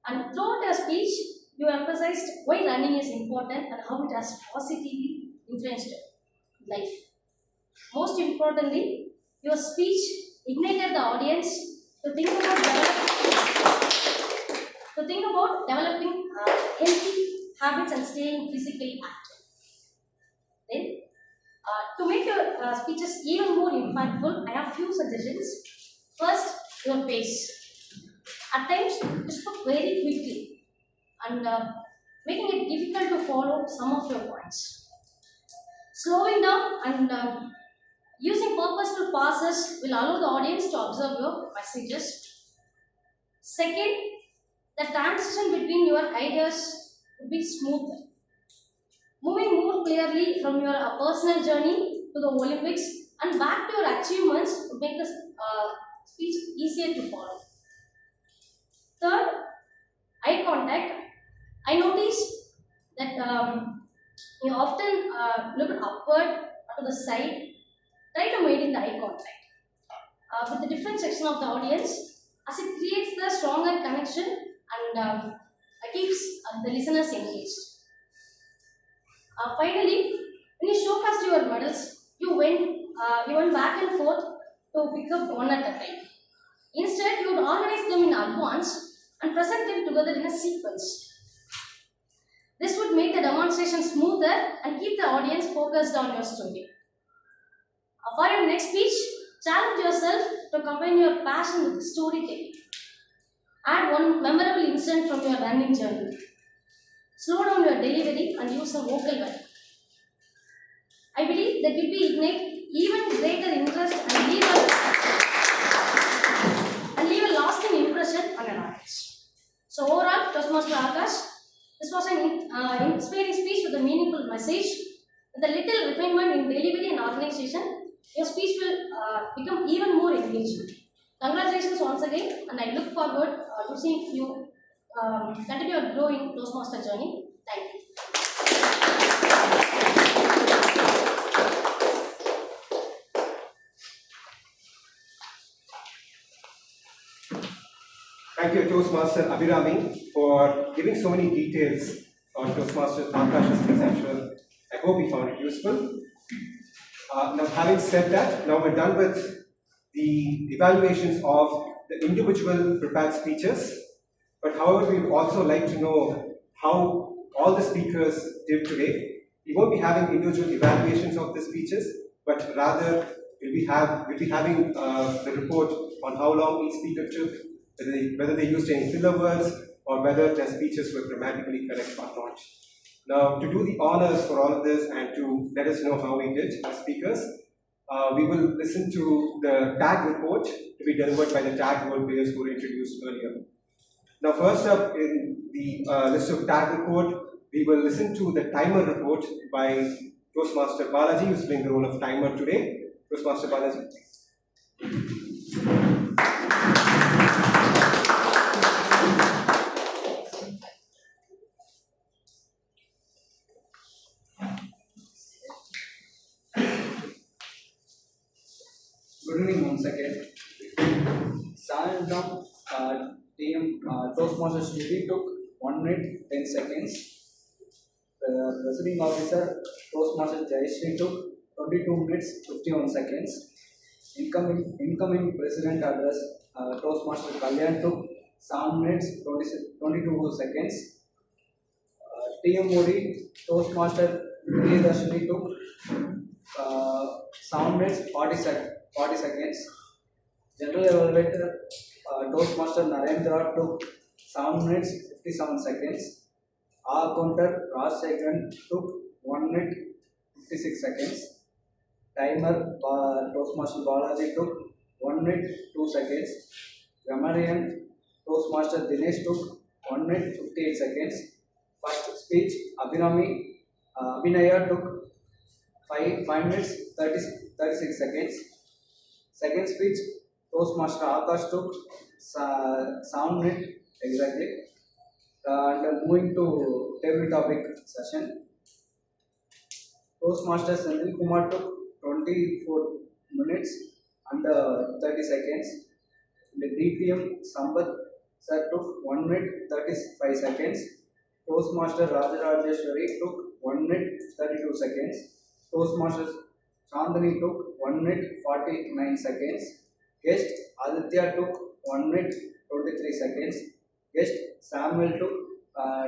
And throughout your speech, you emphasized why running is important and how it has positively influenced life. Most importantly, your speech ignited the audience to think about developing healthy habits and staying physically active. Then, to make your speeches even more impactful, I have few suggestions. First, your pace. At times, you spoke very quickly and making it difficult to follow some of your points. Slowing down and using purposeful pauses will allow the audience to observe your messages. Second, the transition between your ideas will be smoother. Moving more clearly from your personal journey to the Olympics and back to your achievements to make the speech easier to follow. Third, eye contact. I noticed that you often look upward or to the side. Try to maintain the eye contact with the different section of the audience, as it creates the stronger connection and keeps the listeners engaged. Finally, when you showcased your medals, you went back and forth to pick up one at a time. Instead, you would organize them in advance and present them together in a sequence. This would make the demonstration smoother and keep the audience focused on your story. For your next speech, challenge yourself to combine your passion with storytelling. Add one memorable incident from your running journey. Slow down your delivery and use a vocal word. I believe that will ignite even greater interest and leave a lasting impression on an audience. So overall, Toastmaster Akash, this was an inspiring speech with a meaningful message. With a little refinement in delivery and organization, your speech will become even more engaging. Congratulations once again, and I look forward to seeing you continue your growing Toastmaster journey. Thank you. Thank you, Toastmaster Abhirami, for giving so many details on Toastmaster Akash's speech as well. I hope you found it useful. Now, having said that, now we're done with the evaluations of the individual prepared speeches. But however, we'd also like to know how all the speakers did today. We won't be having individual evaluations of the speeches, but rather we'll be having the report on how long each speaker took, whether they used any filler words, or whether their speeches were grammatically correct or not. Now, to do the honors for all of this and to let us know how we did as speakers, we will listen to the tag report to be delivered by the tag role players who were introduced earlier. Now, first up in the list of tag report, we will listen to the timer report by Toastmaster Balaji, who's playing the role of timer today. Toastmaster Balaji. Good evening once again. Sandam team Toastmasters duty took 1 minute 10 seconds. The presiding officer Toastmaster Jayashree took 22 minutes 51 seconds. Incoming president address Toastmaster Kalyan took 7 minutes 22 seconds. TM Modi Toastmaster Priyadarshini took 7 minutes 40 seconds. General Evaluator Toastmaster Narendra took 7 minutes 57 seconds. Our counter Rajsekharan took 1 minute 56 seconds. Timer Toastmaster Balaji took 1 minute 2 seconds. Grammarian Toastmaster Dinesh took 1 minute 58 seconds. First speech Abhinaya took 5 minutes 36 seconds. Second speech Toastmaster Akash took 7 minutes exactly. And moving to table topic session, Toastmaster Senthil Kumar took 24 minutes and 30 seconds. The DPM Sambat sir took 1 minute 35 seconds. Toastmaster Rajarajeshwari took 1 minute 32 seconds. Toastmaster Chandani took 1 minute 49 seconds. Guest Aditya took 1 minute 23 seconds. Guest Samuel took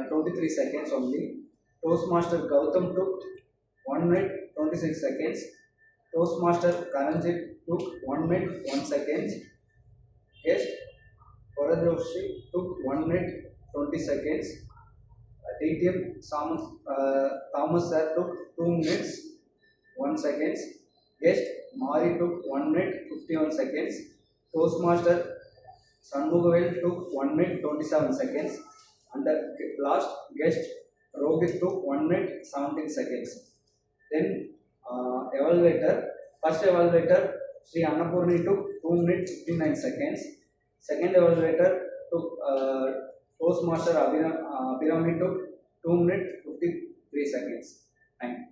23 seconds only. Toastmaster Gautam took 1 minute 26 seconds. Toastmaster Karanjit took 1 minute 1 second. Guest Koradoshi took 1 minute 20 seconds. DTM Thomas sir took 2 minutes 1 second. Guest Mari took 1 minute 51 seconds. Toastmaster Sanmugavel took 1 minute 27 seconds. And the last guest Rohit took 1 minute 17 seconds. Then first evaluator Sri Annapurni took 2 minutes 59 seconds. Second evaluator took Toastmaster Abhirami took 2 minutes 53 seconds. Thank you.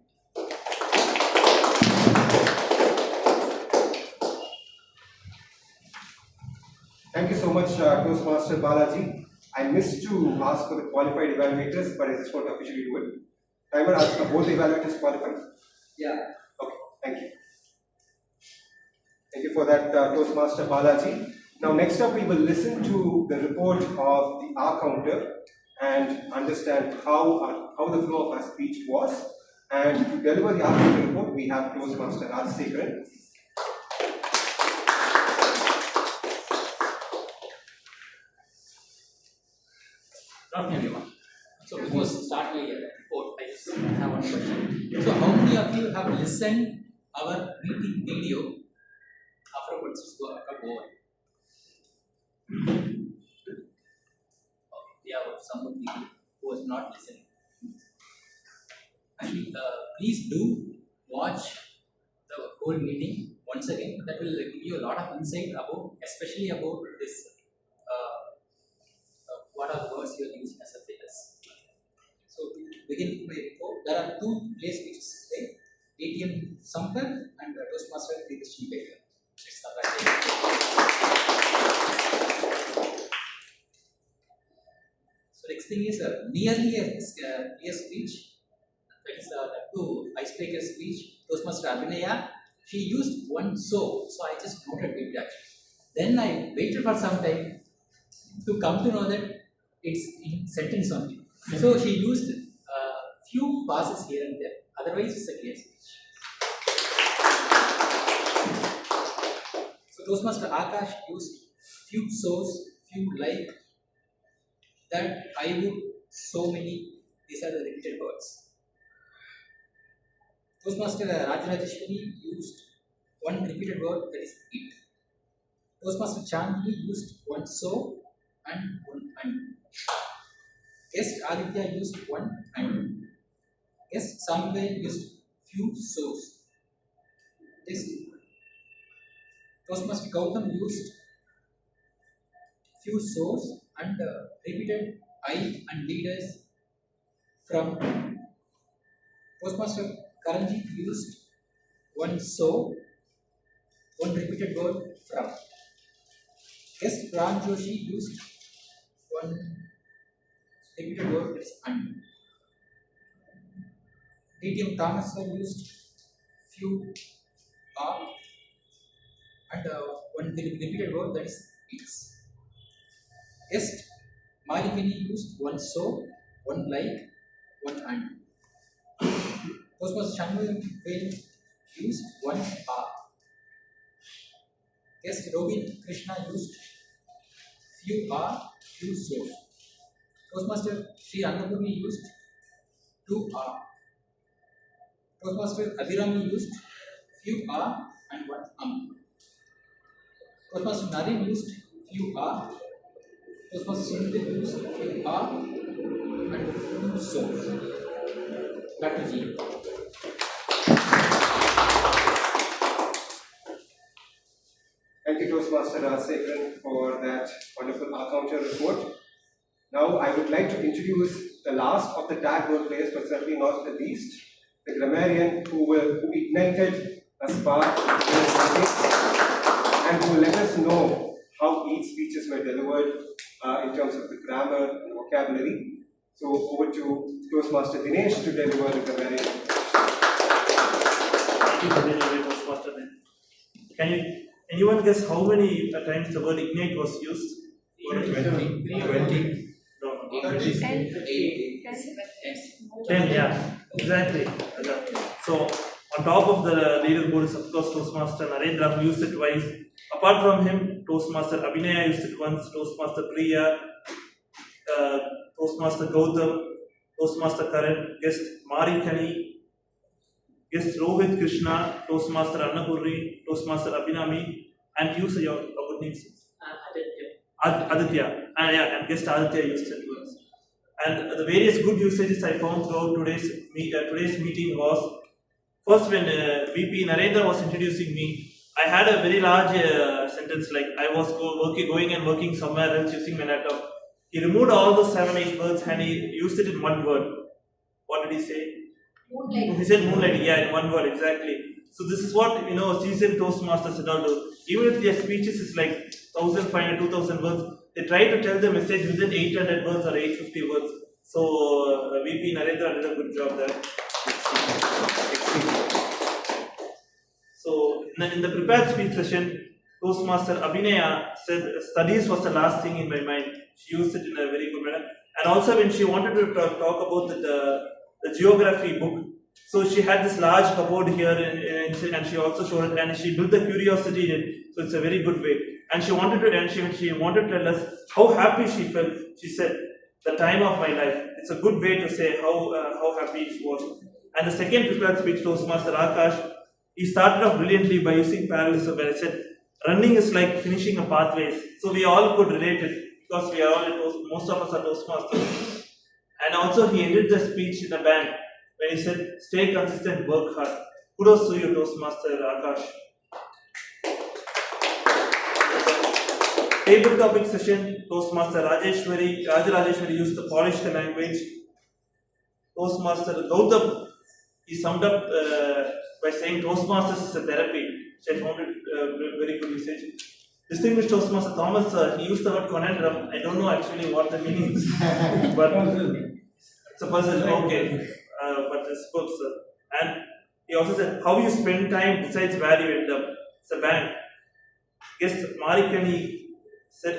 Thank you so much, Toastmaster Balaji. I missed to ask for the qualified evaluators, but I just want to officially do it. Timer, are both the evaluators qualified? Yeah. Okay, thank you. Thank you for that, Toastmaster Balaji. Now, next up, we will listen to the report of the R counter and understand how the flow of our speech was. And to deliver the R counter report, we have Toastmaster Rajsekharan. Good afternoon, everyone. So before start my report, I just have one question. So how many of you have listened our meeting video afterwards to go over? We have someone who was not listening. Actually, please do watch the whole meeting once again. That will give you a lot of insight about, especially about this. What are the words you are using as a figures? So to begin my report, there are two plays which is today, ATM Sampath and Toastmaster Priyadarshini Baker. Let's start right there. thing is nearly a speech. That is to icebreaker speech. Toastmaster Abhinaya, she used one so I just noted it actually. Then I waited for some time to come to know that it's in sentence only. So she used few pauses here and there. Otherwise, it's a clear speech. So Toastmaster Akash used few so's, few like, that I would, so many. These are the repeated words. Toastmaster Rajarajeshwari used one repeated word, that is it. Toastmaster Chandni used one so and one and. Guest Aditya used one and. Guest Samuel used few so's. This Toastmaster Gautam used few so's and repeated I and leaders from. Toastmaster Karanjit used one so, one repeated word from. Guest Ram Joshi used one repeated word, that is and. DTM Thomas used few are and one repeated word, that is it's. Guest Malikini used one so, one like, one and. Toastmaster Shanmugam used one are. Guest Robin Krishna used few are, few so. Toastmaster Sri Annapurni used two are. Toastmaster Abhirami used few are and one Toastmaster Naren used few are. Toastmaster Sunil used few are and few so. Back to G. Thank you, Toastmaster Rajasekharan, for that wonderful counter report. Now, I would like to introduce the last of the tag role players, but certainly not the least, the grammarian who ignited a spark in his and who let us know how each speeches were delivered in terms of the grammar and vocabulary. So, over to Toastmaster Dinesh to deliver the grammarian. Thank you for delivering, Toastmaster. Can anyone guess how many times the word ignite was used? 20. No. 10, yeah, exactly. So, on top of the leaderboard is of course Toastmaster Narendra, who used it twice. Apart from him, Toastmaster Abhinaya used it once, Toastmaster Priya, Toastmaster Gautam, Toastmaster Karan, guest Mari Kani, guest Rohit Krishna, Toastmaster Annapurni, Toastmaster Abhinami, and you say your good names. Aditya. And guest Aditya used it once. And the various good usages I found throughout today's meeting was, first when VP Narendra was introducing me, I had a very large sentence like I was going and working somewhere else using my laptop. He removed all those 7-8 words and he used it in one word. What did he say? Moonlight. He said moonlight, yeah, in one word, exactly. So this is what, seasoned Toastmasters and all do. Even if their speeches is like 1,500, 2,000 words, they try to tell the message within 800 words or 850 words. So VP Narendra did a good job there. So in the prepared speech session, Toastmaster Abhinaya said studies was the last thing in my mind. She used it in a very good manner. And also when she wanted to talk about the geography book, so she had this large cupboard here and she also showed it and she built the curiosity in it. So it's a very good way. And she wanted to tell us how happy she felt. She said, the time of my life. It's a good way to say how happy she was. And the second prepared speech, Toastmaster Akash, he started off brilliantly by using parallelism where I said, running is like finishing a pathways. So we all could relate it because we are all, most of us are Toastmasters. And also he ended the speech in a bang when he said, stay consistent, work hard. Kudos to you, Toastmaster Akash. Table topic session, Toastmaster Rajarajeshwari used to polish the language. Toastmaster Gautam, he summed up by saying Toastmasters is a therapy, which I found it very good usage. distinguished Toastmaster Thomas, he used the word conundrum. I don't know actually what the meaning is, but it's a puzzle. Okay, but it's good, sir. And he also said, how you spend time decides where you end up. It's a bank. Guest Marikani said,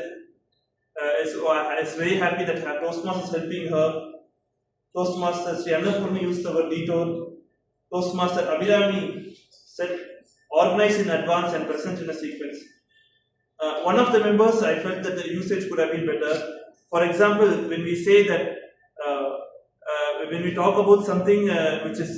is very happy that her Toastmaster is helping her. Toastmaster Sri Annapurna used the word detour. Toastmaster Abhirami said, organize in advance and present in a sequence. One of the members, I felt that the usage could have been better. For example, when we say that, when we talk about something which is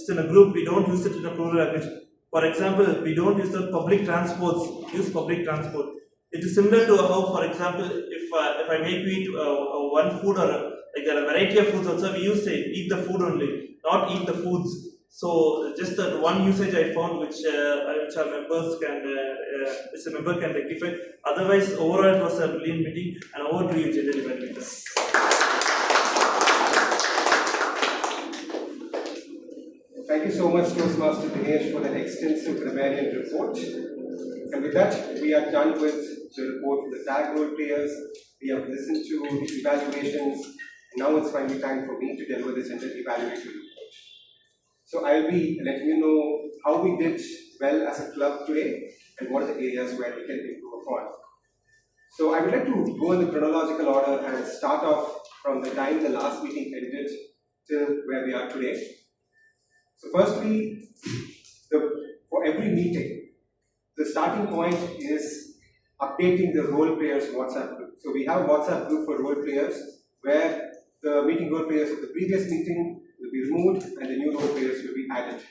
in a group, we don't use it in a plural language. For example, we don't use the public transports, use public transport. It is similar to how, for example, if I make you eat one food, or like there are a variety of foods also, we use say eat the food only, not eat the foods. So just that one usage I found which our members can, which a member can rectify. Otherwise, overall it was a brilliant meeting, and over to you, General Evaluator. Thank you so much, Toastmaster Dinesh, for that extensive grammarian report. And with that, we are done with the report for the tag role players. We have listened to the evaluations. Now it's finally time for me to deliver the general evaluation report. So I'll be letting you know how we did well as a club today and what are the areas where we can improve upon. So I would like to go in the chronological order and start off from the time the last meeting ended till where we are today. So firstly, for every meeting, the starting point is updating the role players WhatsApp group. So we have a WhatsApp group for role players where the meeting role players of the previous meeting will be removed and the new role players will be added.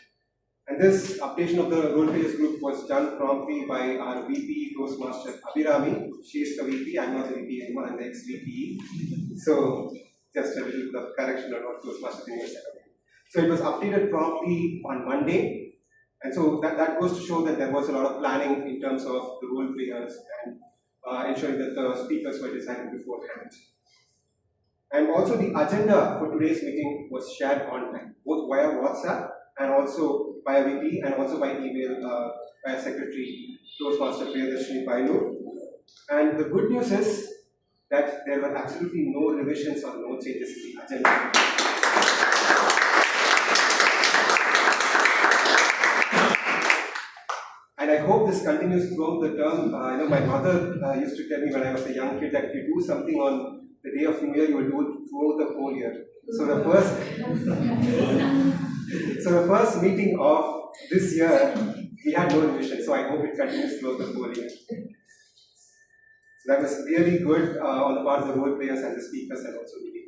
And this updation of the role players group was done promptly by our VP Toastmaster Abhirami. She is the VP, I'm not the VP anymore, I'm the ex-VP. So just a little bit of correction on what Toastmaster Dinesh said. So it was updated promptly on Monday, and so that goes to show that there was a lot of planning in terms of the role players and ensuring that the speakers were designed beforehand. And also the agenda for today's meeting was shared online, both via WhatsApp and also via VP and also by email by Secretary Toastmaster Priyadarshini Bailur. And the good news is that there were absolutely no revisions or no changes in the agenda. And I hope this continues throughout the term. My mother used to tell me when I was a young kid that if you do something on the day of New Year, you will do it throughout the whole year. So the first meeting of this year, we had no revision. So I hope it continues throughout the whole year. So that was really good on the part of the role players and the speakers and also the meeting.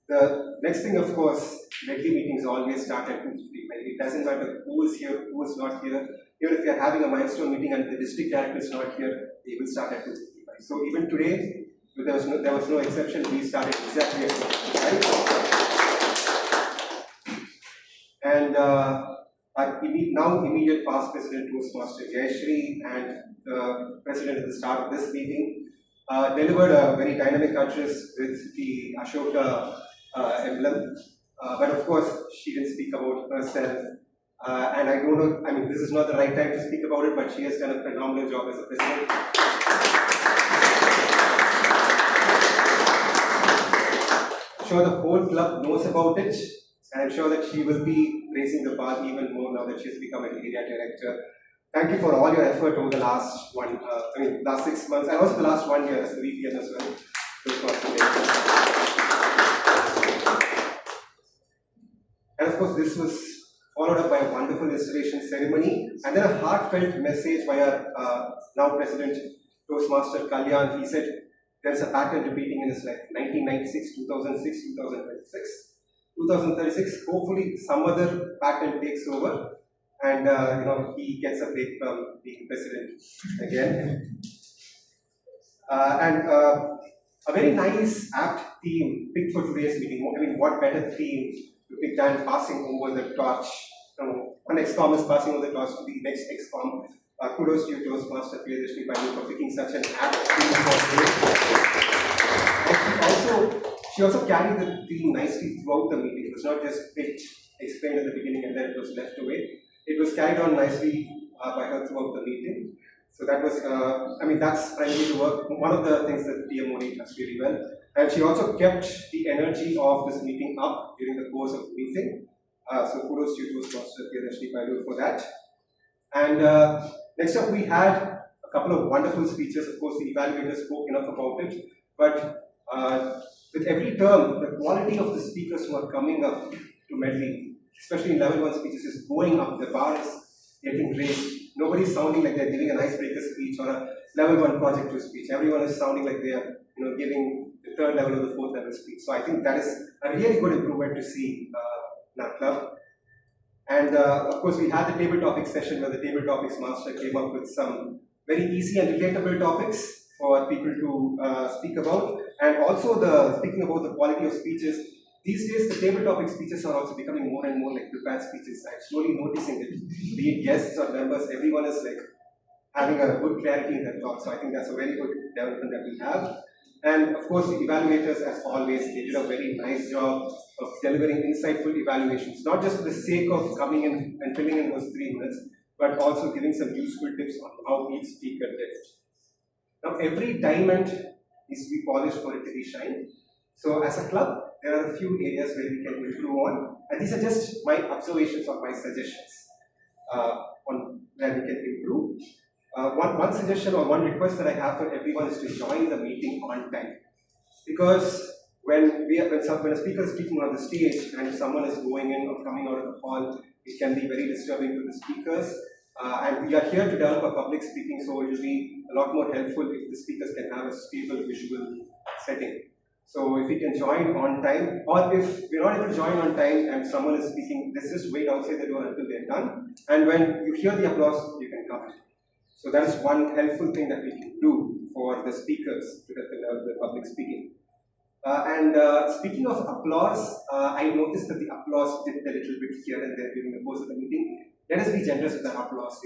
The next thing, of course, Medley meetings always start at 2:55. It doesn't matter who is here, who is not here. Even if you are having a milestone meeting and the district director is not here, they will start at 2:55. So even today, there was no exception. We started exactly at 2:55. And our immediate past president, Toastmaster Jayashree, and the president at the start of this meeting delivered a very dynamic address with the Ashoka emblem. But of course, she didn't speak about herself. And I don't know, this is not the right time to speak about it, but she has done a phenomenal job as a president. I'm sure the whole club knows about it, and I'm sure that she will be raising the bar even more now that she's become an area director. Thank you for all your effort over the last last 6 months, and also the last 1 year as the VPN as well. And of course, this was followed up by a wonderful installation ceremony, and then a heartfelt message by our now President Toastmaster Kalyan. He said, there's a pattern repeating in his life, 1996, 2006, 2026. 2036, hopefully some other pattern takes over and he gets a break from being president again. And a very nice, apt theme picked for today's meeting. What better theme to pick than passing over the torch? One XCOM is passing over the torch to the next XCOM. Kudos to you, Toastmaster Priyadarshini Bailur, for picking such an apt theme for today. She also carried the theme nicely throughout the meeting. It was not just picked, explained at the beginning, and then it was left away. It was carried on nicely by her throughout the meeting. So that was, that's primarily the work, one of the things that PM Moni does really well. And she also kept the energy of this meeting up during the course of the meeting. So kudos to you, Toastmaster Rashmi Pailu, for that. And next up, we had a couple of wonderful speeches. Of course, the evaluators spoke enough about it. But with every term, the quality of the speakers who are coming up to Medley, especially in level 1 speeches, is going up. The bar is getting raised. Nobody's sounding like they're giving an icebreaker speech or a level 1 project 2 speech. Everyone is sounding like they are, giving the 3rd level or the 4th level speech. So I think that is a really good improvement to see in our club. And of course, we had the table topics session where the table topics master came up with some very easy and relatable topics for people to speak about. And also, speaking about the quality of speeches, these days the table topic speeches are also becoming more and more like prepared speeches. I'm slowly noticing it. Be it guests or members, everyone is like having a good clarity in their thoughts. So I think that's a very good development that we have. And of course, the evaluators, as always, they did a very nice job of delivering insightful evaluations, not just for the sake of coming in and filling in those 3 minutes, but also giving some useful tips on how each speaker did. Now, every diamond needs to be polished for it to be shined. So, as a club, there are a few areas where we can improve on, and these are just my observations or my suggestions on where we can improve. One suggestion or one request that I have for everyone is to join the meeting on time. Because when a speaker is speaking on the stage and if someone is going in or coming out of the hall, it can be very disturbing to the speakers. And we are here to develop a public speaking, so it will be a lot more helpful if the speakers can have a stable visual setting. So if we can join on time, or if we're not able to join on time and someone is speaking, let's just wait outside the door until they're done. And when you hear the applause, you can come in. So that is one helpful thing that we can do for the speakers to develop the public speaking. Speaking of applause, I noticed that the applause dipped a little bit here and there during the course of the meeting. Let us be generous with the applause.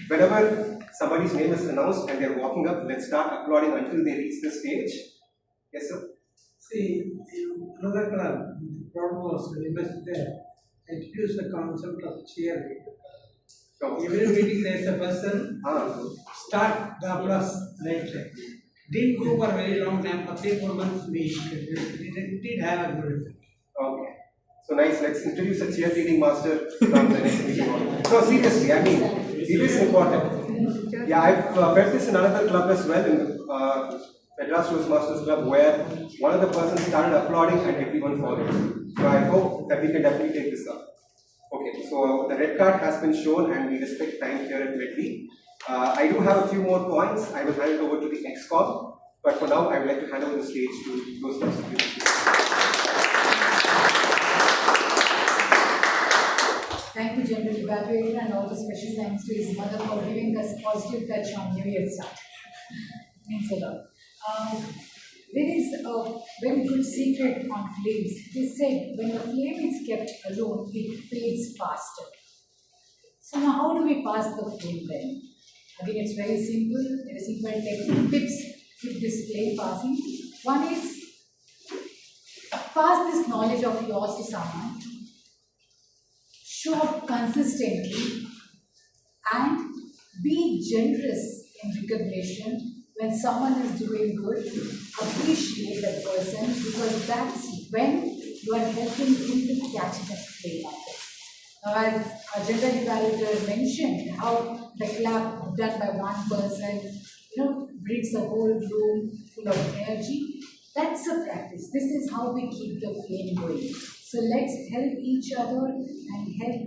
Whenever somebody's name is announced and they're walking up, let's start applauding until they reach the stage. Yes, sir? See, in another club, the problem was when he was there, I introduced the concept of cheerleader. Every meeting there is a person start the applause right there. Didn't go for a very long time, for 3-4 months we did have a good effect. Okay. So nice, let's introduce a cheerleading master from the next meeting. No, seriously, I mean, it is important. Yeah, I've felt this in another club as well, in the Madras Toastmasters Club, where one of the persons started applauding and everyone followed. So I hope that we can definitely take this up. Okay, so the red card has been shown and we respect time here at Medley. I do have a few more points. I will hand it over to the ex-com, but for now I would like to hand over the stage to Toastmasters. Thank you, General Evaluator, and also special thanks to his mother for giving us positive touch on New Year's start. Means a lot. There is a very good secret on flames. They said when the flame is kept alone, it fades faster. So now how do we pass the flame then? Again, it's very simple. There are simple tips to this flame passing. One is pass this knowledge of yours to someone. Show up consistently and be generous in recognition. When someone is doing good, appreciate that person, because that's when you are helping him to catch the flame of this. Now, as our general evaluator mentioned, how the clap done by one person, brings the whole room full of energy. That's a practice. This is how we keep the flame going. So let's help each other and help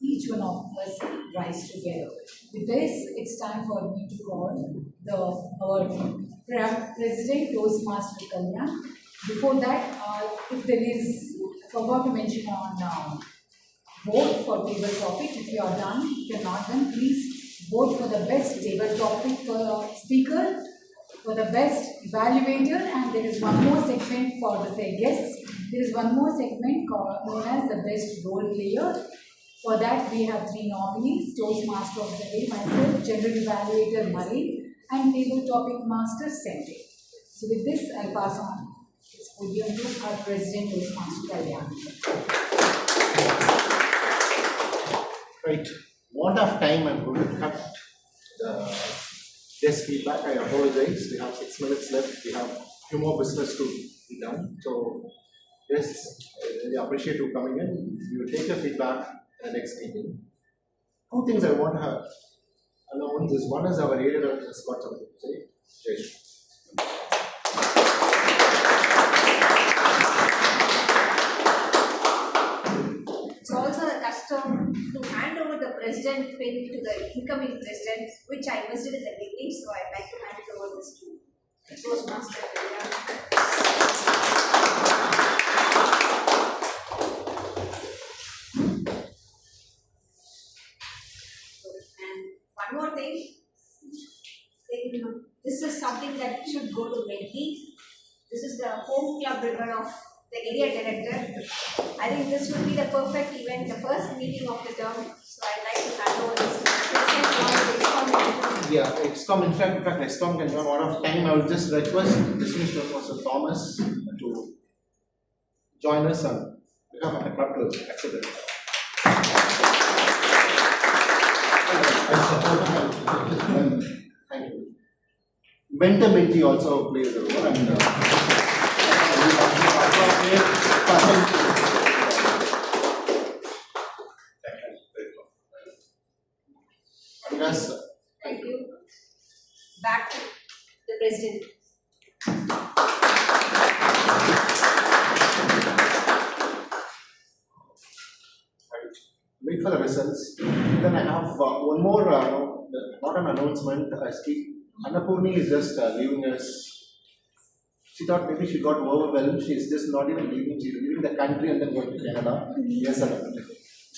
each one of us rise together. With this, it's time for me to call our President Toastmaster Kalyan. Before that, if there is, I forgot to mention on vote for table topic. If you are done, if you are not done, please vote for the best table topic speaker, for the best evaluator, and there is one more segment for the guests. There is one more segment known as the best role player. For that, we have 3 nominees: Toastmaster of the Day, myself, General Evaluator Murray, and Table Topic Master Sente. So with this, I'll pass on this podium to our President Toastmaster Kalyan. Right. Want of time, I'm going to cut the guest feedback. I apologize. We have 6 minutes left. We have a few more business to be done. So, yes, I really appreciate you coming in. We will take your feedback in the next meeting. 2 things I want to have announce is one is our area director has got something to say. Jay. It's also a custom to hand over the president pin to the incoming president, which I missed it in the beginning, so I'd like to hand it over this to Toastmaster. And one more thing, this is something that should go to Medley. This is the home club ribbon of the area director. I think this would be the perfect event, the first meeting of the term. So I'd like to hand over this to Yeah, XCOM, in fact, XCOM can run out of time. I would just request Distinguished Toastmaster Thomas to join us and become a club to accept it. Thank you. Mentor mentee also plays a role. And yes, sir. Thank you. Back to the president. Wait for the results. Then I have one more, not an announcement. Annapurni is just leaving us. She thought maybe she got overwhelmed. She's just not even leaving. She's leaving the country and then going to Canada. Yes, sir.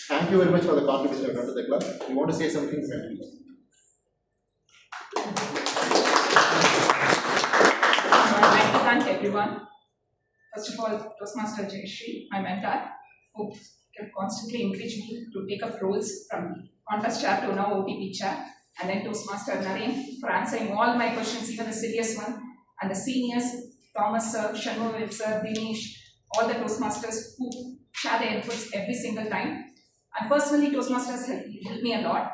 Thank you very much for the contribution you have done to the club. You want to say something? I'd like to thank everyone. First of all, Toastmaster Jayashree, my mentor, who kept constantly encouraging me to take up roles from contest chair to now OTP chair, and then Toastmaster Naren for answering all my questions, even the serious one, and the seniors, Thomas sir, Shanmugam sir, Dinesh, all the Toastmasters who share their inputs every single time. And personally, Toastmasters helped me a lot.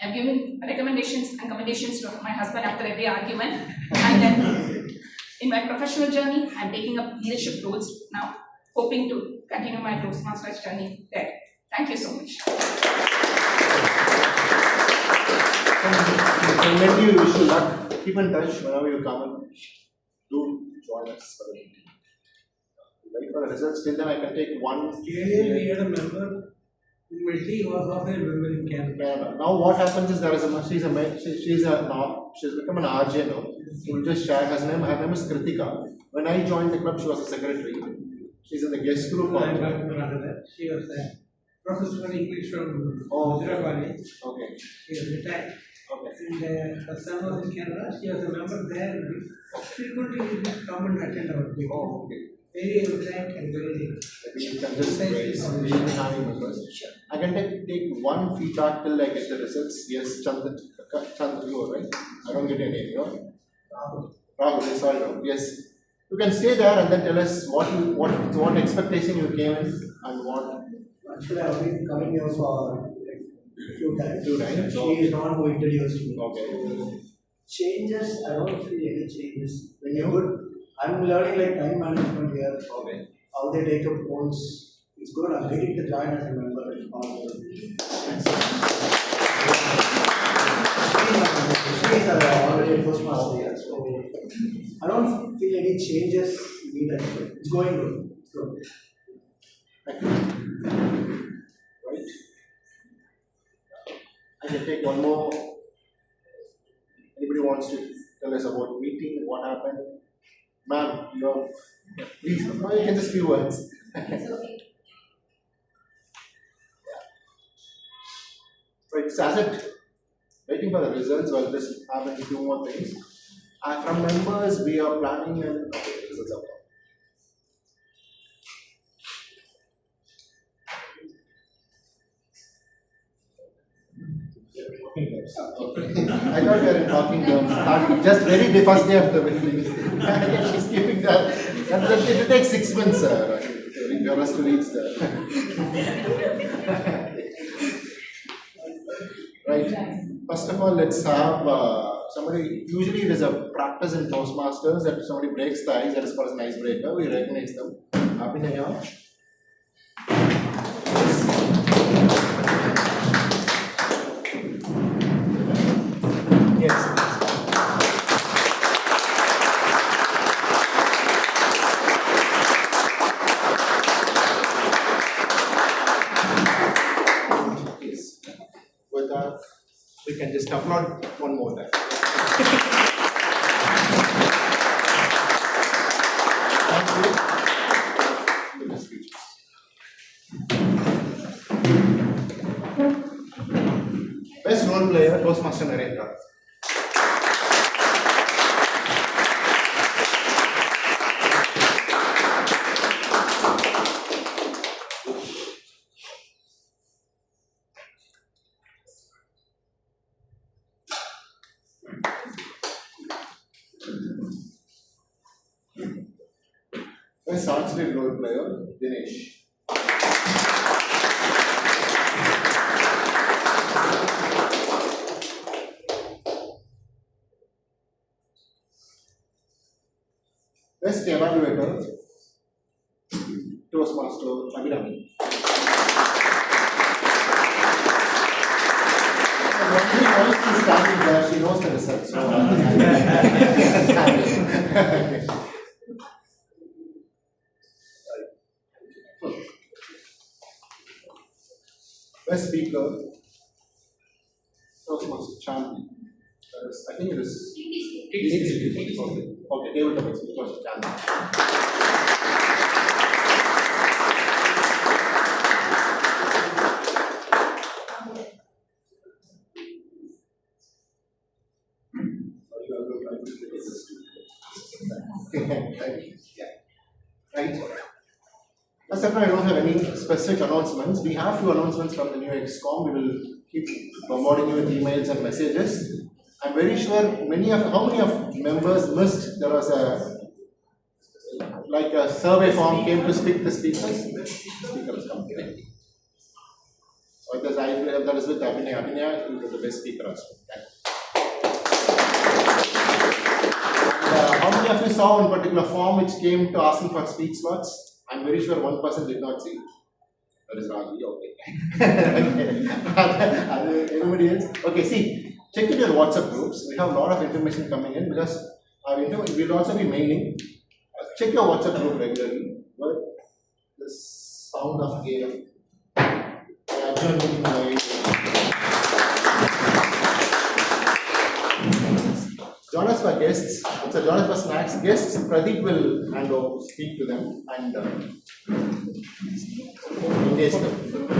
I've given recommendations and commendations to my husband after every argument. And then in my professional journey, I'm taking up leadership roles now, hoping to continue my Toastmasters journey there. Thank you so much. Maybe you wish you luck. Keep in touch whenever you come and do join us for the meeting. Wait for the results. Till then, I can take one. Earlier, we had a member. Medley was also a member in Canada. Now, what happens is there is she's become an RJ now. We'll just share her name is Kritika. When I joined the club, she was a secretary. She's in the guest group. She was a professor of English from Madras College. Okay. She was retired. Okay. And her son was in Canada. She was a member there. Frequently, we would come and attend our meeting. Oh, okay. Very exact and very. Maybe you can just having members. Sure. I can take one feedback till I get the results. Yes, Chandra, you are right. I don't get your name. Rahul, sorry, no. Yes. You can stay there and then tell us what expectation you came in and what. Actually, I've been coming here for a few times. So, she is not who introduced me. Okay. Changes, I don't feel any changes. When you're good, I'm learning like time management here. Okay. How they take up phones. It's good. I'm ready to join as a member. She's already a Toastmaster here, so I don't feel any changes needed. It's going good. It's good. Thank you. Right. I can take one more. Anybody wants to tell us about meeting, what happened? Ma'am, you have, please, you can just few words. It's okay. Right, so as it waiting for the results, I'll just have a few more things. From members, we are planning and okay, results are I thought we were in talking terms. Just very first day of the meeting. She's keeping that. It will take 6 months, sir. your rest reads there. Right. First of all, let's have somebody. Usually, there's a practice in Toastmasters that somebody breaks the ice. That is called an icebreaker. We recognize them. Abhinaya. Yes. With that, we can just upload one more time. Thank you. Good speeches. Best role player, Toastmaster Narendra. Best Sanskrit role player, Dinesh. Best evaluator, Toastmaster, Abhinami. Once she's standing there, she knows the results. So Best speaker, Toastmaster champion. I think it is. Okay, David Thomas, Toastmaster champion. Right. As of now, I don't have any specific announcements. We have few announcements from the new XCOM. We will keep bombarding you with emails and messages. I'm very sure how many of members missed there was a survey form came to speak the speakers. Speaker has come here. Or that is with Abhinaya. Abhinaya is the best speaker as well. How many of you saw one particular form which came to asking for speech slots? I'm very sure one person did not see. That is Raji, okay. Anybody else? Okay, see, check in your WhatsApp groups. We have a lot of information coming in because we'll also be mailing. Check your WhatsApp group regularly. But the sound of game. Join us for guests. So join us for snacks. Guests, Pradeep will speak to them and engage them.